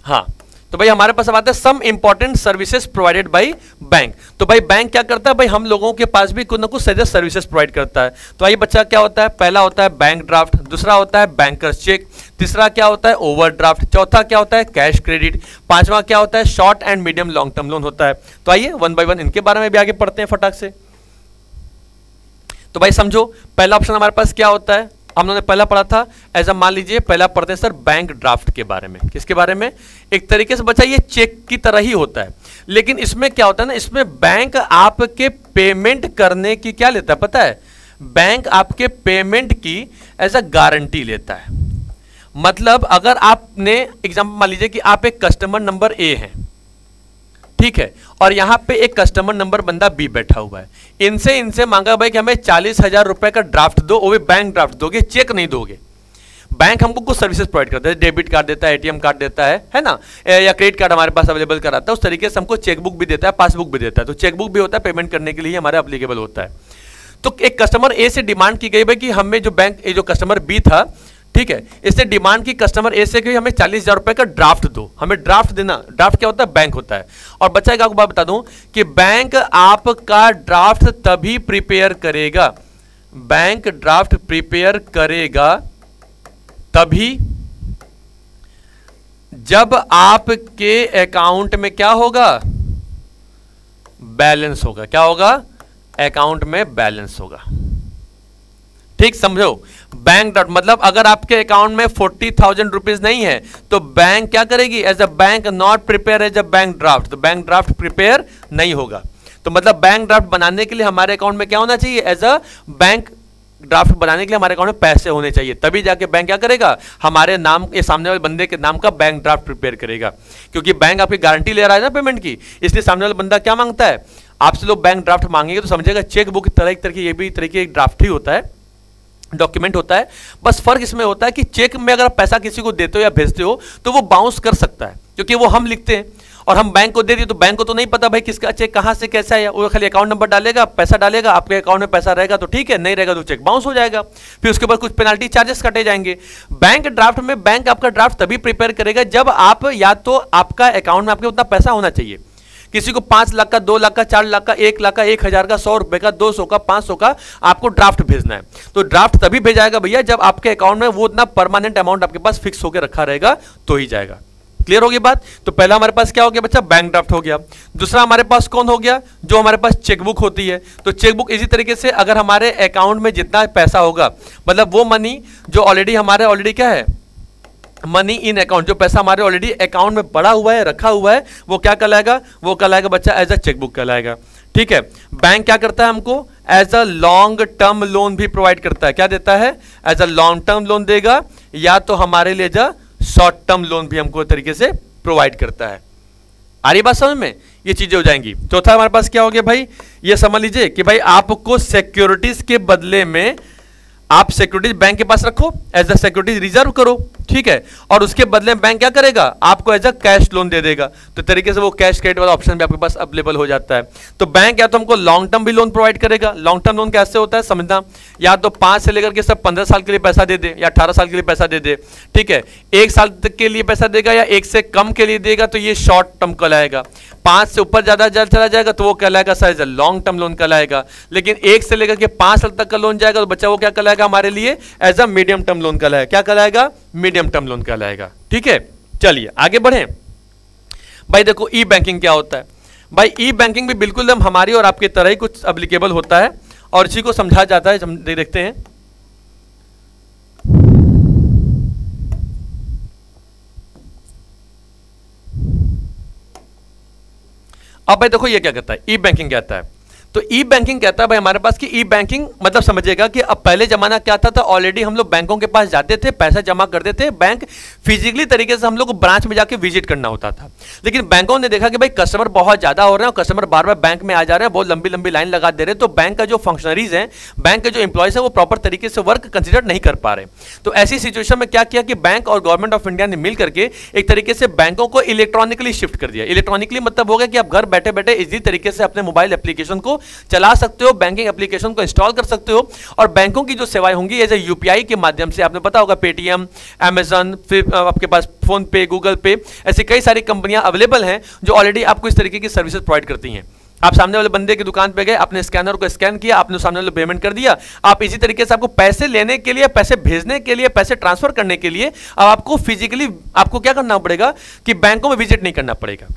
हाँ, तो भाई हमारे पास अब आता है some important services provided by bank. तो भाई बैंक क्या करता है, भाई हम लोगों के पास भी कुछ ना कुछ सर्विसेज प्रोवाइड करता है। तो आइए बच्चा, क्या होता है, पहला होता है बैंक ड्राफ्ट, दूसरा होता है बैंकर्स चेक, तीसरा क्या होता है, ओवरड्राफ्ट, चौथा क्या होता है, कैश क्रेडिट, पांचवा क्या होता है, short and medium long term loan होता है। तो आइए वन बाय वन इनके बारे में भी आगे पढ़ते हैं फटाक से। तो भाई समझो, पहला ऑप्शन हमारे पास क्या होता है, हम लोगों ने पहला पढ़ा था एज मान लीजिए, पहला पढ़ते हैं सर बैंक ड्राफ्ट के बारे में। किसके बारे में, एक तरीके से बच्चा ये चेक की तरह ही होता है, लेकिन इसमें क्या होता है ना, इसमें बैंक आपके पेमेंट करने की क्या लेता है पता है, बैंक आपके पेमेंट की एज अ गारंटी लेता है। मतलब अगर आपने एग्जाम्पल मान लीजिए कि आप एक कस्टमर नंबर ए हैं, ठीक है, और यहां पे एक कस्टमर नंबर बंदा बी बैठा हुआ है, इनसे मांगा भाई कि हमें 40,000 रुपए का ड्राफ्ट दो, वो भी बैंक ड्राफ्ट दोगे, चेक नहीं दोगे। बैंक हमको कुछ सर्विसेज प्रोवाइड करता है, डेबिट कार्ड देता है, एटीएम कार्ड देता है ना, या क्रेडिट कार्ड हमारे पास अवेलेबल कराता है, उस तरीके से हमको चेकबुक भी देता है, पासबुक भी देता है। तो चेकबुक भी होता है, पेमेंट करने के लिए हमारे अप्लीकेबल होता है। तो एक कस्टमर ए से डिमांड की गई भाई कि हमें जो बैंक, जो कस्टमर बी था, ठीक है, इसने डिमांड की कस्टमर ए से कि हमें 40,000 रुपए का ड्राफ्ट दो, हमें ड्राफ्ट देना। ड्राफ्ट क्या होता है, बैंक होता है। और बच्चा एक आपको बात बता दूं कि बैंक आपका ड्राफ्ट तभी प्रिपेयर करेगा, बैंक ड्राफ्ट प्रिपेयर करेगा तभी जब आपके अकाउंट में क्या होगा, बैलेंस होगा। क्या होगा, अकाउंट में बैलेंस होगा। ठीक समझो, बैंक ड्राफ्ट मतलब अगर आपके अकाउंट में 40,000 रुपीज नहीं है तो बैंक क्या करेगी, as a bank not prepare as a bank draft, तो बैंक ड्राफ्ट प्रिपेयर नहीं होगा। तो मतलब बैंक ड्राफ्ट बनाने के लिए हमारे अकाउंट में क्या होना चाहिए, एज अ बैंक ड्राफ्ट बनाने के लिए हमारे अकाउंट में पैसे होने चाहिए, तभी जाके बैंक क्या करेगा, हमारे नाम के सामने वाले बंदे के नाम का बैंक ड्राफ्ट प्रिपेयर करेगा। क्योंकि बैंक आपकी गारंटी ले रहा है ना पेमेंट की, इसलिए सामने वाला बंदा क्या मांगता है आपसे, लोग बैंक ड्राफ्ट मांगेंगे तो समझेगा चेक बुक तरह एक तरह की, ये भी तरीके एक ड्राफ्ट ही होता है, डॉक्यूमेंट होता है। बस फर्क इसमें होता है कि चेक में अगर आप पैसा किसी को देते हो या भेजते हो तो वो बाउंस कर सकता है, क्योंकि वो हम लिखते हैं और हम बैंक को दे दिए, तो बैंक को तो नहीं पता भाई किसका चेक कहां से कैसा है, वो खाली अकाउंट नंबर डालेगा, पैसा डालेगा, आपके अकाउंट में पैसा रहेगा तो ठीक है, नहीं रहेगा तो चेक बाउंस हो जाएगा, फिर उसके बाद कुछ पेनल्टी चार्जेस काटे जाएंगे। बैंक ड्राफ्ट में बैंक आपका ड्राफ्ट तभी प्रिपेयर करेगा जब आप, या तो आपका अकाउंट में आपके उतना पैसा होना चाहिए, किसी को 5 लाख का, 2 लाख का, 4 लाख का, 1 लाख का, 1,000 का, 100 रुपए का, 200 का, 500 का आपको ड्राफ्ट भेजना है। तो ड्राफ्ट तभी भेजाएगा भैया जब आपके अकाउंट में वो उतना परमानेंट अमाउंट आपके पास फिक्स होकर रखा रहेगा तो ही जाएगा। क्लियर होगी बात। तो पहला हमारे पास क्या हो गया बच्चा, बैंक ड्राफ्ट हो गया। दूसरा हमारे पास कौन हो गया, जो हमारे पास चेकबुक होती है। तो चेकबुक इसी तरीके से अगर हमारे अकाउंट में जितना पैसा होगा, मतलब वो मनी जो ऑलरेडी क्या है, मनी इन अकाउंट, जो पैसा हमारे ऑलरेडी अकाउंट में पड़ा हुआ है, रखा हुआ है, वो क्या कहलाएगा, वो कहलाएगा बच्चा एज अ चेकबुक कहलाएगा। ठीक है, बैंक क्या करता है हमको, as a long term loan भी प्रोवाइड करता है। क्या देता है, as a long term loan देगा, या तो हमारे लिए as a short term loan भी हमको तरीके से प्रोवाइड करता है। आ रही बात समझ में, ये चीजें हो जाएंगी। चौथा हमारे पास क्या हो गया भाई, ये समझ लीजिए कि भाई आपको सिक्योरिटीज के बदले में आप सिक्योरिटीज बैंक के पास रखो, एज अ सिक्योरिटीज रिजर्व करो, ठीक है, और उसके बदले में बैंक क्या करेगा, आपको एज अ कैश लोन दे देगा। तो तरीके से वो कैश क्रेडिट वाला ऑप्शन भी आपके पास अवेलेबल हो जाता है। तो बैंक या तो हमको लॉन्ग टर्म भी लोन प्रोवाइड करेगा। लॉन्ग टर्म लोन कैसे होता है समझना, या तो 5 से लेकर के सब 15 साल के लिए पैसा दे दे या 18 साल के लिए पैसा दे दे, ठीक है, 1 साल तक के लिए पैसा देगा या 1 से कम के लिए देगा, तो ये शॉर्ट टर्म कहलाएगा। 5 से ऊपर ज्यादा चला जाएगा तो वो कहलाएगा सर लॉन्ग टर्म लोन कहलाएगा। लेकिन 1 से लेकर के 5 साल तक का लोन जाएगा तो बच्चा वो क्या कहलाएगा हमारे लिए, as a medium term loan कहलाएगा। क्या कहलाएगा, मीडियम टर्म लोन कहलाएगा, ठीक है। चलिए आगे बढ़े भाई। देखो ई बैंकिंग क्या होता है भाई, ई बैंकिंग भी बिल्कुल हम हमारी और आपकी तरह ही कुछ एप्लीकेबल होता है और इसी को समझा जाता है। हम देखते हैं, अब भाई देखो ये क्या कहता है, ई बैंकिंग कहता है। तो ई बैंकिंग कहता है भाई हमारे पास कि ई बैंकिंग मतलब समझिएगा कि अब पहले जमाना क्या था, ऑलरेडी हम लोग बैंकों के पास जाते थे, पैसा जमा करते थे, बैंक फिजिकली तरीके से हम लोग को ब्रांच में जाके विजिट करना होता था। लेकिन बैंकों ने देखा कि भाई कस्टमर बहुत ज्यादा हो रहे हैं और कस्टमर बार बार बैंक में आ जा रहे हैं, बहुत लंबी लंबी लाइन लगा दे रहे हैं, तो बैंक का जो फंक्शनरीज हैं, बैंक के जो एम्प्लॉयज हैं, वो प्रॉपर तरीके से वर्क कंसिडर नहीं कर पा रहे। तो ऐसी सिचुएशन में क्या किया कि बैंक और गवर्नमेंट ऑफ इंडिया ने मिल करके एक तरीके से बैंकों को इलेक्ट्रॉनिकली शिफ्ट कर दिया। इलेक्ट्रॉनिकली मतलब हो गया कि आप घर बैठे बैठे इजी तरीके से अपने मोबाइल एप्लीकेशन को चला सकते हो, बैंकिंग एप्लीकेशन को इंस्टॉल कर सकते हो और बैंकों की जो सेवाएं होंगी एज ए यूपीआई के माध्यम से, आपने पता होगा पेटीएम, अमेजन, फिर आपके पास फोन पे, गूगल पे, ऐसी कई सारी कंपनियां अवेलेबल हैं जो ऑलरेडी आपको इस तरीके की सर्विसेज प्रोवाइड करती हैं। आप सामने वाले बंदे की दुकान पे गए, आपने स्कैनर को स्कैन किया, आपने सामने वाले पेमेंट कर दिया। आप इसी तरीके से आपको पैसे लेने के लिए, पैसे भेजने के लिए, पैसे ट्रांसफर करने के लिए अब आपको फिजिकली आपको क्या करना पड़ेगा कि बैंकों में विजिट नहीं करना पड़ेगा।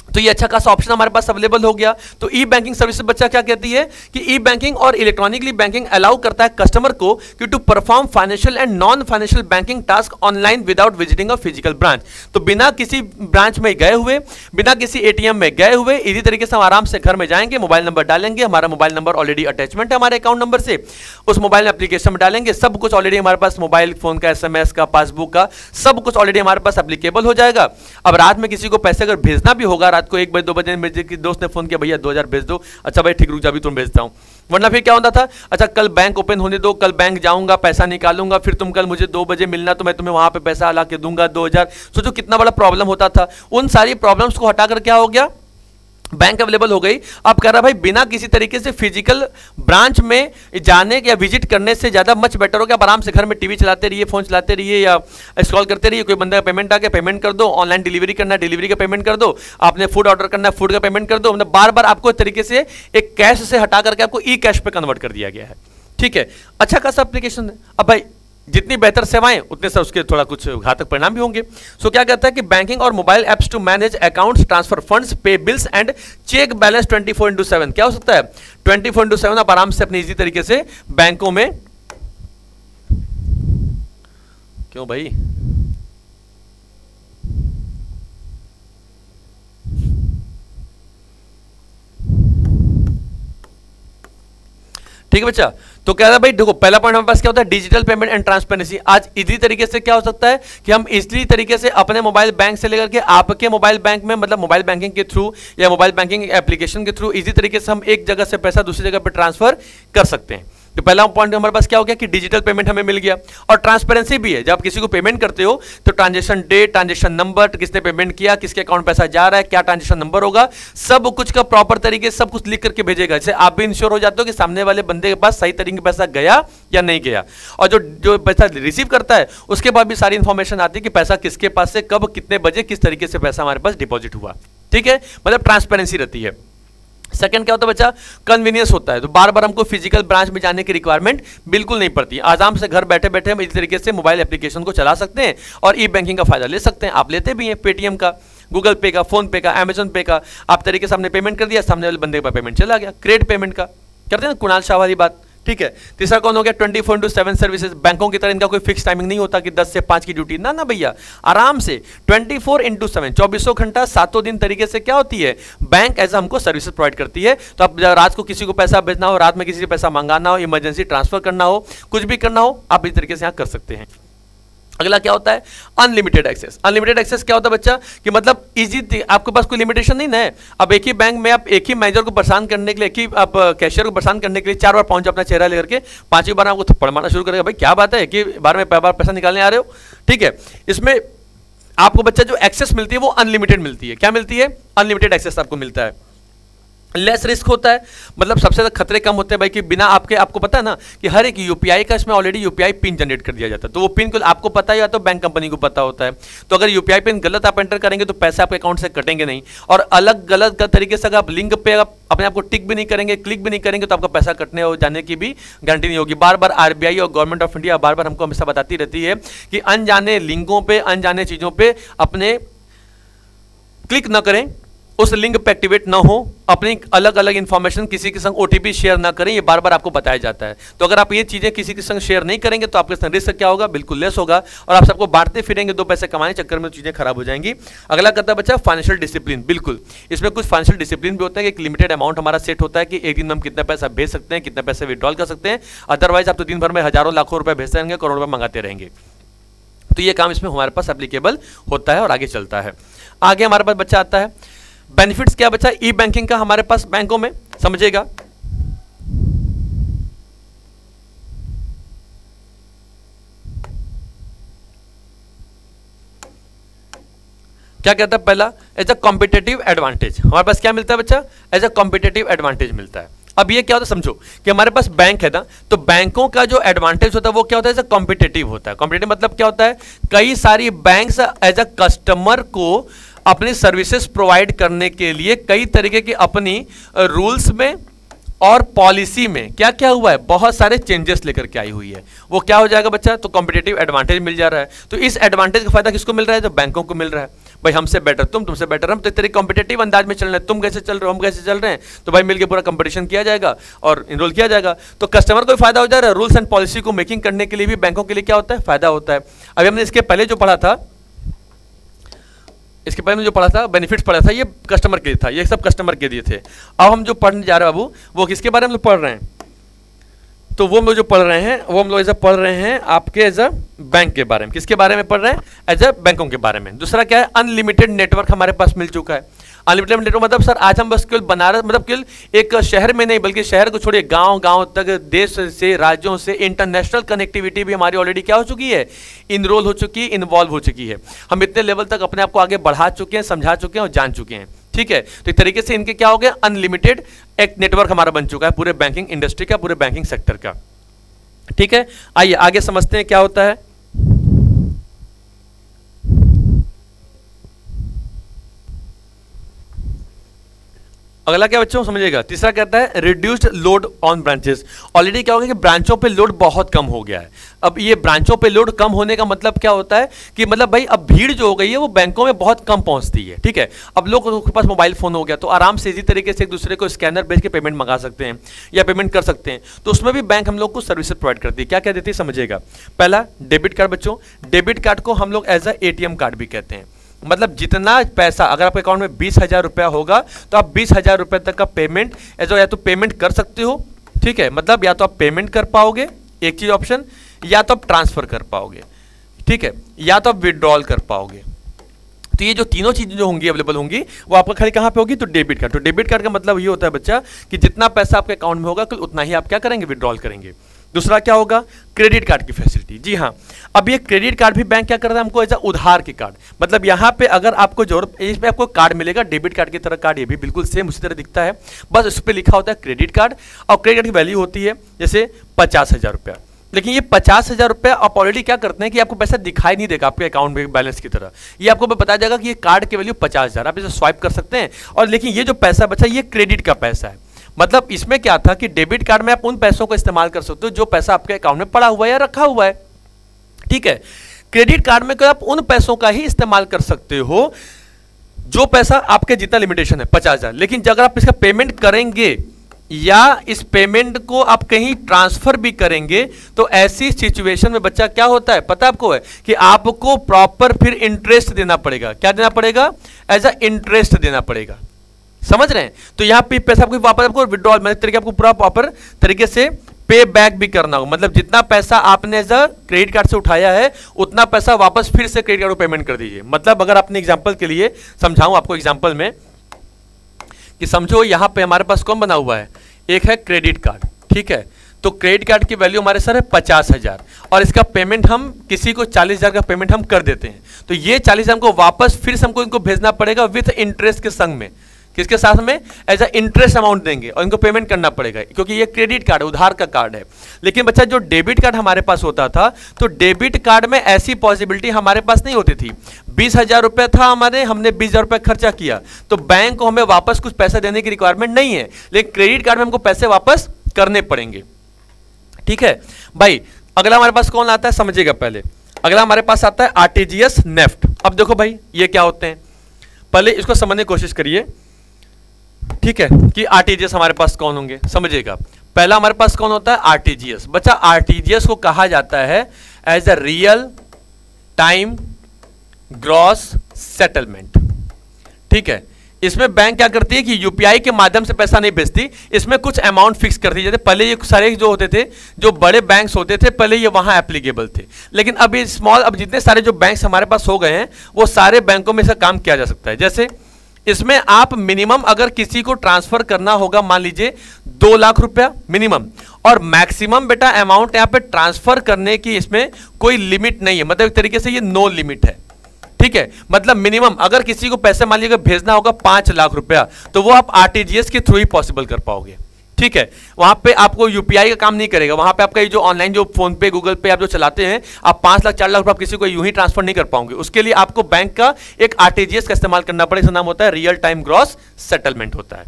तो ये अच्छा खासा ऑप्शन हमारे पास अवेलेबल हो गया। तो ई बैंकिंग सर्विस बच्चा क्या कहती है कि ई बैंकिंग और इलेक्ट्रॉनिकली बैंकिंग अलाउ करता है कस्टमर को कि to perform financial and non financial banking task online without visiting a physical branch. तो बिना किसी ब्रांच में गए हुए, बिना किसी एटीएम में गए हुए, इसी तरीके से हम आराम से घर में जाएंगे, मोबाइल नंबर डालेंगे, हमारा मोबाइल नंबर ऑलरेडी अटैचमेंट है हमारे अकाउंट नंबर से, उस मोबाइल एप्लीकेशन में डालेंगे, सब कुछ ऑलरेडी हमारे पास मोबाइल फोन का, एसएमएस का, पासबुक का, सब कुछ ऑलरेडी हमारे पास एप्लीकेबल हो जाएगा। अब रात में किसी को पैसे अगर भेजना भी होगा, रात को 1 बजे 2 बजे मेरे दोस्त ने फोन किया, भैया 2000 भेज दो, अच्छा भाई ठीक रुक जा, अभी तुम भेजता हूं। वरना फिर क्या होता था, अच्छा कल बैंक ओपन होने दो, कल बैंक जाऊंगा, पैसा निकालूंगा, फिर तुम कल मुझे 2 बजे मिलना तो मैं तुम्हें वहां पे पैसा ला के दूंगा 2000। सोचो कितना बड़ा प्रॉब्लम होता था। उन सारी प्रॉब्लम्स को हटाकर क्या हो गया, बैंक अवेलेबल हो गई। अब कह रहा भाई बिना किसी तरीके से फिजिकल ब्रांच में जाने या विजिट करने से ज्यादा मच बेटर हो गया। आराम से घर में टीवी चलाते रहिए, फोन चलाते रहिए या स्क्रॉल करते रहिए, कोई बंदा का पेमेंट आ गया पेमेंट कर दो, ऑनलाइन डिलीवरी करना है डिलीवरी का पेमेंट कर दो, आपने फूड ऑर्डर करना है फूड का पेमेंट कर दो। मतलब बार बार आपको एक तरीके से एक कैश से हटा करके आपको ई कैश पे कन्वर्ट कर दिया गया है, ठीक है। अच्छा खासा एप्लीकेशन है। अब भाई जितनी बेहतर सेवाएं उतने से उसके थोड़ा कुछ घातक परिणाम भी होंगे। सो क्या कहता है कि बैंकिंग और mobile apps to manage accounts, transfer funds, pay bills and check balance 24/7। क्या हो सकता है 24/7 आप आराम से अपनी इजी तरीके से बैंकों में, क्यों भाई ठीक है बच्चा। तो कह रहा है भाई देखो पहला पॉइंट हमारे पास क्या होता है, डिजिटल पेमेंट एंड ट्रांसपेरेंसी। आज इजी तरीके से क्या हो सकता है कि हम इसी तरीके से अपने मोबाइल बैंक से लेकर के आपके मोबाइल बैंक में, मतलब मोबाइल बैंकिंग के थ्रू या मोबाइल बैंकिंग एप्लीकेशन के थ्रू इजी तरीके से हम एक जगह से पैसा दूसरी जगह पर ट्रांसफर कर सकते हैं। तो पहला पॉइंट हमारे पास क्या हो गया कि डिजिटल पेमेंट हमें मिल गया और ट्रांसपेरेंसी भी है। जब आप किसी को पेमेंट करते हो तो ट्रांजेक्शन डेट, ट्रांजेक्शन नंबर, किसने पेमेंट किया, किसके अकाउंट पैसा जा रहा है, क्या ट्रांजेक्शन नंबर होगा, सब कुछ का प्रॉपर तरीके से सब कुछ लिख करके भेजेगा। जैसे आप भी इंश्योर हो जाते हो कि सामने वाले बंदे के पास सही तरीके पैसा गया या नहीं गया। और जो पैसा रिसीव करता है उसके बाद भी सारी इंफॉर्मेशन आती है कि पैसा किसके पास से कब कितने बजे किस तरीके से पैसा हमारे पास डिपॉजिट हुआ, ठीक है। मतलब ट्रांसपेरेंसी रहती है। सेकंड क्या होता है बच्चा, कन्वीनियंस होता है। तो बार बार हमको फिजिकल ब्रांच में जाने की रिक्वायरमेंट बिल्कुल नहीं पड़ती। आराम से घर बैठे बैठे हम इस तरीके से मोबाइल एप्लीकेशन को चला सकते हैं और ई बैंकिंग का फायदा ले सकते हैं। आप लेते भी हैं पेटीएम का, गूगल पे का, फोन पे का, अमेजन पे का, आप तरीके से हमने पेमेंट कर दिया, सामने वाले बंदे का पेमेंट चला गया। क्रेडिट पेमेंट का करते हैं ना, कुणाल शाह वाली बात, ठीक है। तीसरा कौन हो गया, 24/7 सर्विसेज। बैंकों की तरह इनका कोई फिक्स टाइमिंग नहीं होता कि 10 से 5 की ड्यूटी, ना ना भैया, आराम से 24/7 24 घंटा 7 दिन तरीके से क्या होती है, बैंक ऐसा हमको सर्विसेज प्रोवाइड करती है। तो अब रात को किसी को पैसा भेजना हो, रात में किसी को पैसा मंगाना हो, इमरजेंसी ट्रांसफर करना हो, कुछ भी करना हो, आप इस तरीके से यहाँ कर सकते हैं। अगला क्या होता है, अनलिमिटेड एक्सेस। अनलिमिटेड एक्सेस क्या होता है बच्चा, कि मतलब इजी, आपके पास कोई लिमिटेशन नहीं ना है। अब एक ही बैंक में आप एक ही मैनेजर को परेशान करने के लिए, एक ही आप कैशियर को परेशान करने के लिए 4 बार पहुंच अपना चेहरा लेकर के, 5वीं बार आपको थप्पड़ मारना शुरू करेगा, भाई क्या बात है, एक ही बार में बार पैसा निकालने आ रहे हो। ठीक है, इसमें आपको बच्चा जो एक्सेस मिलती है वो अनलिमिटेड मिलती है। क्या मिलती है, अनलिमिटेड एक्सेस आपको मिलता है। लेस रिस्क होता है, मतलब सबसे ज्यादा खतरे कम होते हैं भाई, कि बिना आपको पता है ना कि हर एक यूपीआई का इसमें ऑलरेडी यूपीआई पिन जनरेट कर दिया जाता है, तो वो पिन को आपको पता है या तो बैंक कंपनी को पता होता है। तो अगर यूपीआई पिन गलत आप एंटर करेंगे तो पैसे आपके अकाउंट से कटेंगे नहीं, और अलग गलत तरीके से अगर आप लिंक पे अपने आप को टिक भी नहीं करेंगे, क्लिक भी नहीं करेंगे, तो आपका पैसा कटने हो जाने की भी गारंटी नहीं होगी। बार बार आरबीआई और गवर्नमेंट ऑफ इंडिया बार बार हमको हमेशा बताती रहती है कि अनजाने लिंकों पे, अनजाने चीजों पे अपने क्लिक न करें, उस लिंक पे एक्टिवेट ना हो, अपनी अलग अलग इंफॉर्मेशन किसी के संग ओटीपी शेयर ना करें, ये बार बार आपको बताया जाता है। तो अगर आप ये चीजें किसी के संग शेयर नहीं करेंगे तो आपके संग रिस्क क्या होगा, बिल्कुल लेस होगा, और आप सबको बांटते फिरेंगे, 2 पैसे कमाने के चक्कर में चीजें खराब हो जाएंगी। अगला करता है बच्चा फाइनेंशियल डिसिप्लिन। बिल्कुल, इसमें कुछ फाइनेंशियल डिसिप्लिन भी होता है कि एक लिमिटेड अमाउंट हमारा सेट होता है कि एक दिन में हम कितना पैसा भेज सकते हैं, कितना पैसे विड्रॉल कर सकते हैं, अदरवाइज आप तो दिन भर में हजारों लाखों रुपए भेजते रहेंगे, करोड़ रुपए मंगाते रहेंगे। तो ये काम इसमें हमारे पास एप्लीकेबल होता है और आगे चलता है। आगे हमारे पास बच्चा आता है बेनिफिट्स। क्या बच्चा, ई बैंकिंग का हमारे पास बैंकों में, समझिएगा, क्या कहता है, पहला एज अ कॉम्पिटेटिव एडवांटेज। हमारे पास क्या मिलता है बच्चा, एज अ कॉम्पिटेटिव एडवांटेज मिलता है। अब ये क्या होता है, समझो कि हमारे पास बैंक है ना, तो बैंकों का जो एडवांटेज होता है वो क्या होता है, एज अ कॉम्पिटेटिव होता है। कॉम्पिटेटिव मतलब क्या होता है, कई सारी बैंक्स एज अ कस्टमर को अपनी सर्विसेज प्रोवाइड करने के लिए कई तरीके की अपनी रूल्स में और पॉलिसी में क्या क्या हुआ है, बहुत सारे चेंजेस लेकर के आई हुई है। वो क्या हो जाएगा बच्चा, तो कॉम्पिटेटिव एडवांटेज मिल जा रहा है। तो इस एडवांटेज का फायदा किसको मिल रहा है, तो बैंकों को मिल रहा है। भाई हमसे बेटर तुम, तुमसे बेटर हम, तो एक तरीके कॉम्पिटेटिव अंदाज में चल रहे हैं, तुम कैसे चल रहे हो, हम कैसे चल रहे हैं, तो भाई मिलकर पूरा कंपटीशन किया जाएगा और इनरोल किया जाएगा। तो कस्टमर को फायदा हो जा रहा है, रूल्स एंड पॉलिसी को मेकिंग करने के लिए भी बैंकों के लिए क्या होता है, फायदा होता है। अभी हमने इसके पहले जो पढ़ा था, इसके पहले जो पढ़ा था बेनिफिट्स पढ़ा था, ये कस्टमर के लिए था, ये सब कस्टमर के लिए थे। अब हम जो पढ़ने जा रहे हैं बाबू, वो किसके बारे में लोग पढ़ रहे हैं, तो वो हम लोग जो पढ़ रहे हैं वो हम लोग ऐसा पढ़ रहे हैं आपके एज अ बैंक के बारे में। किसके बारे में पढ़ रहे हैं, एज अ बैंकों के बारे में। दूसरा क्या है, अनलिमिटेड नेटवर्क हमारे पास मिल चुका है। अनलिमिटेड नेटवर्क मतलब सर आज हम बस केवल बनारस, मतलब केवल एक शहर में नहीं बल्कि शहर को छोड़िए गांव गांव तक, देश से, राज्यों से इंटरनेशनल कनेक्टिविटी भी हमारी ऑलरेडी क्या हो चुकी है, इनरोल हो चुकी है, इन्वॉल्व हो चुकी है। हम इतने लेवल तक अपने आप को आगे बढ़ा चुके हैं, समझा चुके हैं और जान चुके हैं। ठीक है, तो एक तरीके से इनके क्या हो गया, अनलिमिटेड एक नेटवर्क हमारा बन चुका है पूरे बैंकिंग इंडस्ट्री का, पूरे बैंकिंग सेक्टर का। ठीक है, आइए आगे समझते हैं क्या होता है। अगला क्या बच्चों समझिएगा, तीसरा कहता है reduced load on branches. Already क्या हो गया कि ब्रांचों पे लोड बहुत कम हो गया है। अब ये ब्रांचों पे लोड कम होने का मतलब क्या होता है कि मतलब भाई अब भीड़ जो हो गई है वो बैंकों में बहुत कम पहुंचती है। ठीक है, अब लोगों के पास मोबाइल फोन हो गया तो आराम से इसी तरीके से एक दूसरे को स्कैनर भेज के पेमेंट मंगा सकते हैं या पेमेंट कर सकते हैं। तो उसमें भी बैंक हम लोग को सर्विसेज प्रोवाइड करती है। क्या क्या देती है समझिएगा, पहला डेबिट कार्ड बच्चों, डेबिट कार्ड को हम लोग एज अ एटीएम कार्ड भी कहते हैं। मतलब जितना पैसा अगर आपके अकाउंट में 20,000 रुपया होगा तो आप 20,000 रुपये तक का पेमेंट या तो पेमेंट कर सकते हो। ठीक है, मतलब या तो आप पेमेंट कर पाओगे, एक चीज ऑप्शन, या तो आप ट्रांसफर कर पाओगे। ठीक है, या तो आप विड्रॉल कर पाओगे। तो ये जो तीनों चीजें जो होंगी अवेलेबल होंगी वो आपका खाली कहाँ पे होगी, तो डेबिट कार्ड। तो डेबिट कार्ड का मतलब ये होता है बच्चा कि जितना पैसा आपके अकाउंट में होगा कुल उतना ही आप क्या करेंगे, विड्रॉल करेंगे। दूसरा क्या होगा, क्रेडिट कार्ड की फैसिलिटी। जी हाँ, अब ये क्रेडिट कार्ड भी बैंक क्या कर रहा है हमको एज अ उधार के कार्ड। मतलब यहाँ पे अगर आपको जरूरत, इसमें आपको कार्ड मिलेगा डेबिट कार्ड की तरह, कार्ड ये भी बिल्कुल सेम उसी तरह दिखता है, बस इस पर लिखा होता है क्रेडिट कार्ड। और क्रेडिट कार्ड की वैल्यू होती है जैसे 50,000 रुपया। लेकिन ये 50,000 रुपया आप ऑलरेडी क्या करते हैं कि आपको पैसा दिखाई नहीं देगा आपके अकाउंट में बैलेंस की तरह, ये आपको बता जाएगा कि ये कार्ड की वैल्यू 50,000, आप इसे स्वाइप कर सकते हैं। और लेकिन ये जो पैसा बचा ये क्रेडिट का पैसा है। मतलब इसमें क्या था कि डेबिट कार्ड में आप उन पैसों को इस्तेमाल कर सकते हो जो पैसा आपके अकाउंट में पड़ा हुआ है या रखा हुआ है। ठीक है, क्रेडिट कार्ड में आप उन पैसों का ही इस्तेमाल कर सकते हो जो पैसा आपके जितना लिमिटेशन है 50,000। लेकिन अगर आप इसका पेमेंट करेंगे या इस पेमेंट को आप कहीं ट्रांसफर भी करेंगे तो ऐसी सिचुएशन में बच्चा क्या होता है पता आपको है कि आपको प्रॉपर फिर इंटरेस्ट देना पड़ेगा। क्या देना पड़ेगा, एज अ इंटरेस्ट देना पड़ेगा। समझ रहे हैं, तो यहां पे पैसा आपको वापस आपको विड्रॉल मतलब तरीके आपको पूरा प्रॉपर तरीके से पे बैक भी करना होगा, मतलब जितना पैसा आपने एज अ क्रेडिट कार्ड से उठाया है उतना पैसा वापस फिर से क्रेडिट कार्ड को पेमेंट कर दीजिए। मतलब अगर आपने एग्जांपल के लिए समझाऊं आपको एग्जांपल में कि समझो यहां पे हमारे पास कौन बना हुआ है, एक है क्रेडिट कार्ड, ठीक है। तो क्रेडिट कार्ड की वैल्यू हमारे सर है 50,000 और इसका पेमेंट हम किसी को 40,000 का पेमेंट हम कर देते हैं। तो ये 40,000 को वापस फिर से हमको इनको भेजना पड़ेगा विथ इंटरेस्ट के संग में, किसके साथ में, एज अ इंटरेस्ट अमाउंट देंगे और इनको पेमेंट करना पड़ेगा, क्योंकि ये क्रेडिट कार्ड उधार का कार्ड है। लेकिन बच्चा जो डेबिट कार्ड हमारे पास होता था, तो डेबिट कार्ड में ऐसी पॉसिबिलिटी हमारे पास नहीं होती थी। 20,000 रुपया था हमने 20,000 रुपया खर्चा किया तो बैंक को हमें वापस कुछ पैसा देने की रिक्वायरमेंट नहीं है, लेकिन क्रेडिट कार्ड में हमको पैसे वापस करने पड़ेंगे, ठीक है भाई। अगला हमारे पास कौन आता है समझिएगा पहले, अगला हमारे पास आता है आरटीजीएस नेफ्ट। अब देखो भाई ये क्या होते हैं, पहले इसको समझने की कोशिश करिए, ठीक है, कि आरटीजीएस हमारे पास कौन होंगे, समझिएगा। पहला हमारे पास कौन होता है, आरटीजीएस। बच्चा आरटीजीएस को कहा जाता है as a real time gross settlement, ठीक है। इसमें बैंक क्या करती है कि यूपीआई के माध्यम से पैसा नहीं भेजती, इसमें कुछ अमाउंट फिक्स कर दी जाती है। पहले ये सारे जो होते थे, जो बड़े बैंक्स होते थे, पहले ये वहां एप्लीकेबल थे, लेकिन अब ये स्मॉल, अब जितने सारे जो बैंक्स हमारे पास हो गए हैं वो सारे बैंकों में इसका काम किया जा सकता है। जैसे इसमें आप मिनिमम अगर किसी को ट्रांसफर करना होगा, मान लीजिए 2 लाख रुपया मिनिमम, और मैक्सिमम बेटा अमाउंट यहाँ पे ट्रांसफर करने की इसमें कोई लिमिट नहीं है, मतलब एक तरीके से ये नो लिमिट है, ठीक है। मतलब मिनिमम अगर किसी को पैसे मान लीजिए भेजना होगा 5 लाख रुपया, तो वो आप आरटीजीएस के थ्रू ही पॉसिबल कर पाओगे, ठीक है। वहां पे आपको यूपीआई का काम नहीं करेगा, वहां पे आपका ये जो ऑनलाइन जो फोन पे गूगल पे आप जो चलाते हैं, आप 5 लाख 4 लाख रुपए आप किसी को यूं ही ट्रांसफर नहीं कर पाओगे। उसके लिए आपको बैंक का एक आरटीजीएस का इस्तेमाल करना पड़ेगा, इसका नाम होता है रियल टाइम ग्रॉस सेटलमेंट होता है,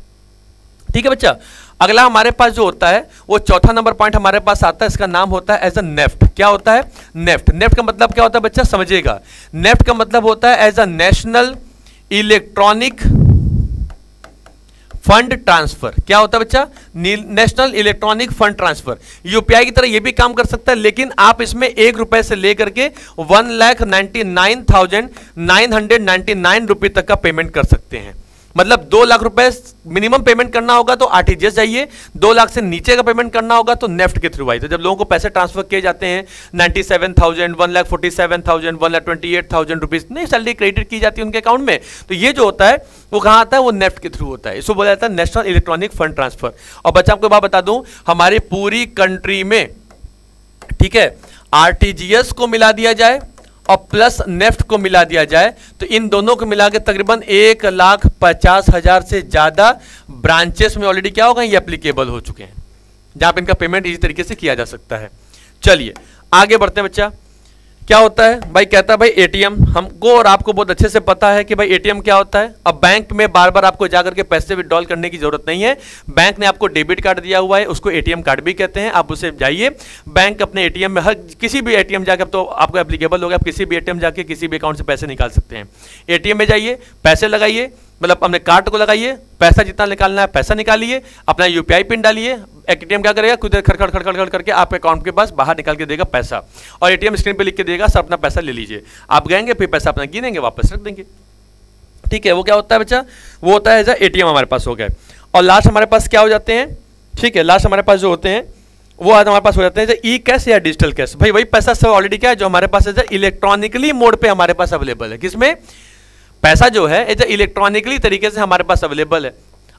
ठीक है बच्चा। अगला हमारे पास जो होता है वो चौथा नंबर पॉइंट हमारे पास आता है, इसका नाम होता है एज अ नेफ्ट। क्या होता है, नेफ्ट। नेफ्ट का मतलब क्या होता है बच्चा, समझिएगा। नेफ्ट का मतलब होता है as a national electronic fund transfer. क्या होता है बच्चा, national electronic fund transfer. UPI की तरह यह भी काम कर सकता है, लेकिन आप इसमें 1 रुपए से लेकर के 1,99,999 रुपए तक का पेमेंट कर सकते हैं। मतलब 2 लाख रुपए मिनिमम पेमेंट करना होगा तो आरटीजीएस जाइए, 2 लाख से नीचे का पेमेंट करना होगा तो नेफ्ट के थ्रू आइए। तो जब लोगों को पैसे ट्रांसफर किए जाते हैं 97,000, 1,47,000, 1,28,000 रुपीज नहीं सैलरी क्रेडिट की जाती है उनके अकाउंट में, तो ये जो होता है वो कहाँ आता है, वो नेफ्ट के थ्रू होता है। इसको बोला जाता है नेशनल इलेक्ट्रॉनिक फंड ट्रांसफर। और बच्चा आपको बात बता दूं, हमारी पूरी कंट्री में, ठीक है, आरटीजीएस को मिला दिया जाए और प्लस नेफ्ट को मिला दिया जाए तो इन दोनों को मिला के तकरीबन 1,50,000 से ज्यादा ब्रांचेस में ऑलरेडी क्या होगा, ये एप्लीकेबल हो चुके हैं, जहां पे इनका पेमेंट इसी तरीके से किया जा सकता है। चलिए आगे बढ़ते हैं बच्चा। क्या होता है भाई, कहता है भाई एटीएम। हमको और आपको बहुत अच्छे से पता है कि भाई एटीएम क्या होता है। अब बैंक में बार बार आपको जाकर के पैसे विड्रॉल करने की जरूरत नहीं है, बैंक ने आपको डेबिट कार्ड दिया हुआ है, उसको एटीएम कार्ड भी कहते हैं। आप उसे जाइए बैंक अपने एटीएम में, हर किसी भी एटीएम जाकर, अब तो आपको एप्लीकेबल हो गया, आप किसी भी एटीएम जाके किसी भी अकाउंट से पैसे निकाल सकते हैं। एटीएम में जाइए, पैसे लगाइए, मतलब अपने कार्ड को लगाइए, पैसा जितना निकालना है पैसा निकालिए, अपना यूपीआई पिन डालिए, एटीएम क्या करेगा, खुद खड़खड़ खड़खड़ करके आप अकाउंट के पास बाहर निकाल के देगा पैसा, और एटीएम स्क्रीन पे लिख के देगा सर अपना पैसा ले लीजिए। आप गएंगे फिर पैसा अपना गिनेंगे वापस रख देंगे, ठीक है। वो क्या होता है बच्चा, वो होता है एटीएम हमारे पास हो गया। और लास्ट हमारे पास क्या हो जाते हैं, ठीक है, लास्ट हमारे पास जो होते हैं वो आज हमारे पास हो जाते हैं ई कैश या डिजिटल कैश। भाई वही पैसा सब ऑलरेडी क्या है जो हमारे पास इलेक्ट्रॉनिकली मोड पे हमारे पास अवेलेबल है। किसमें, पैसा जो है इलेक्ट्रॉनिकली तरीके से हमारे पास अवेलेबल है।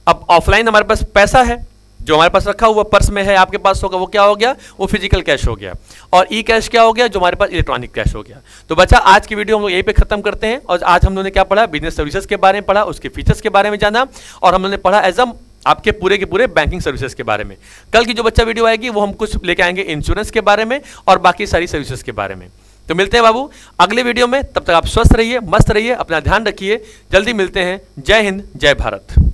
अब ऑफलाइन हमारे पास पैसा है जो हमारे पास रखा हुआ पर्स में है, आपके पास होगा, वो क्या हो गया, वो फिजिकल कैश हो गया। और ई कैश क्या हो गया, जो हमारे पास इलेक्ट्रॉनिक कैश हो गया। तो बच्चा आज की वीडियो हम लोग यहीं पे खत्म करते हैं। और आज हम लोगों ने क्या पढ़ा, बिजनेस सर्विसेज के बारे में पढ़ा, उसके फीचर्स के बारे में जाना, और हम लोगों ने पढ़ा एज आपके पूरे के पूरे बैंकिंग सर्विसेज के बारे में। कल की जो बच्चा वीडियो आएगी वो हम कुछ लेके आएंगे इंश्योरेंस के बारे में और बाकी सारी सर्विसेज के बारे में। तो मिलते हैं बाबू अगले वीडियो में, तब तक आप स्वस्थ रहिए, मस्त रहिए, अपना ध्यान रखिए, जल्दी मिलते हैं। जय हिंद, जय भारत।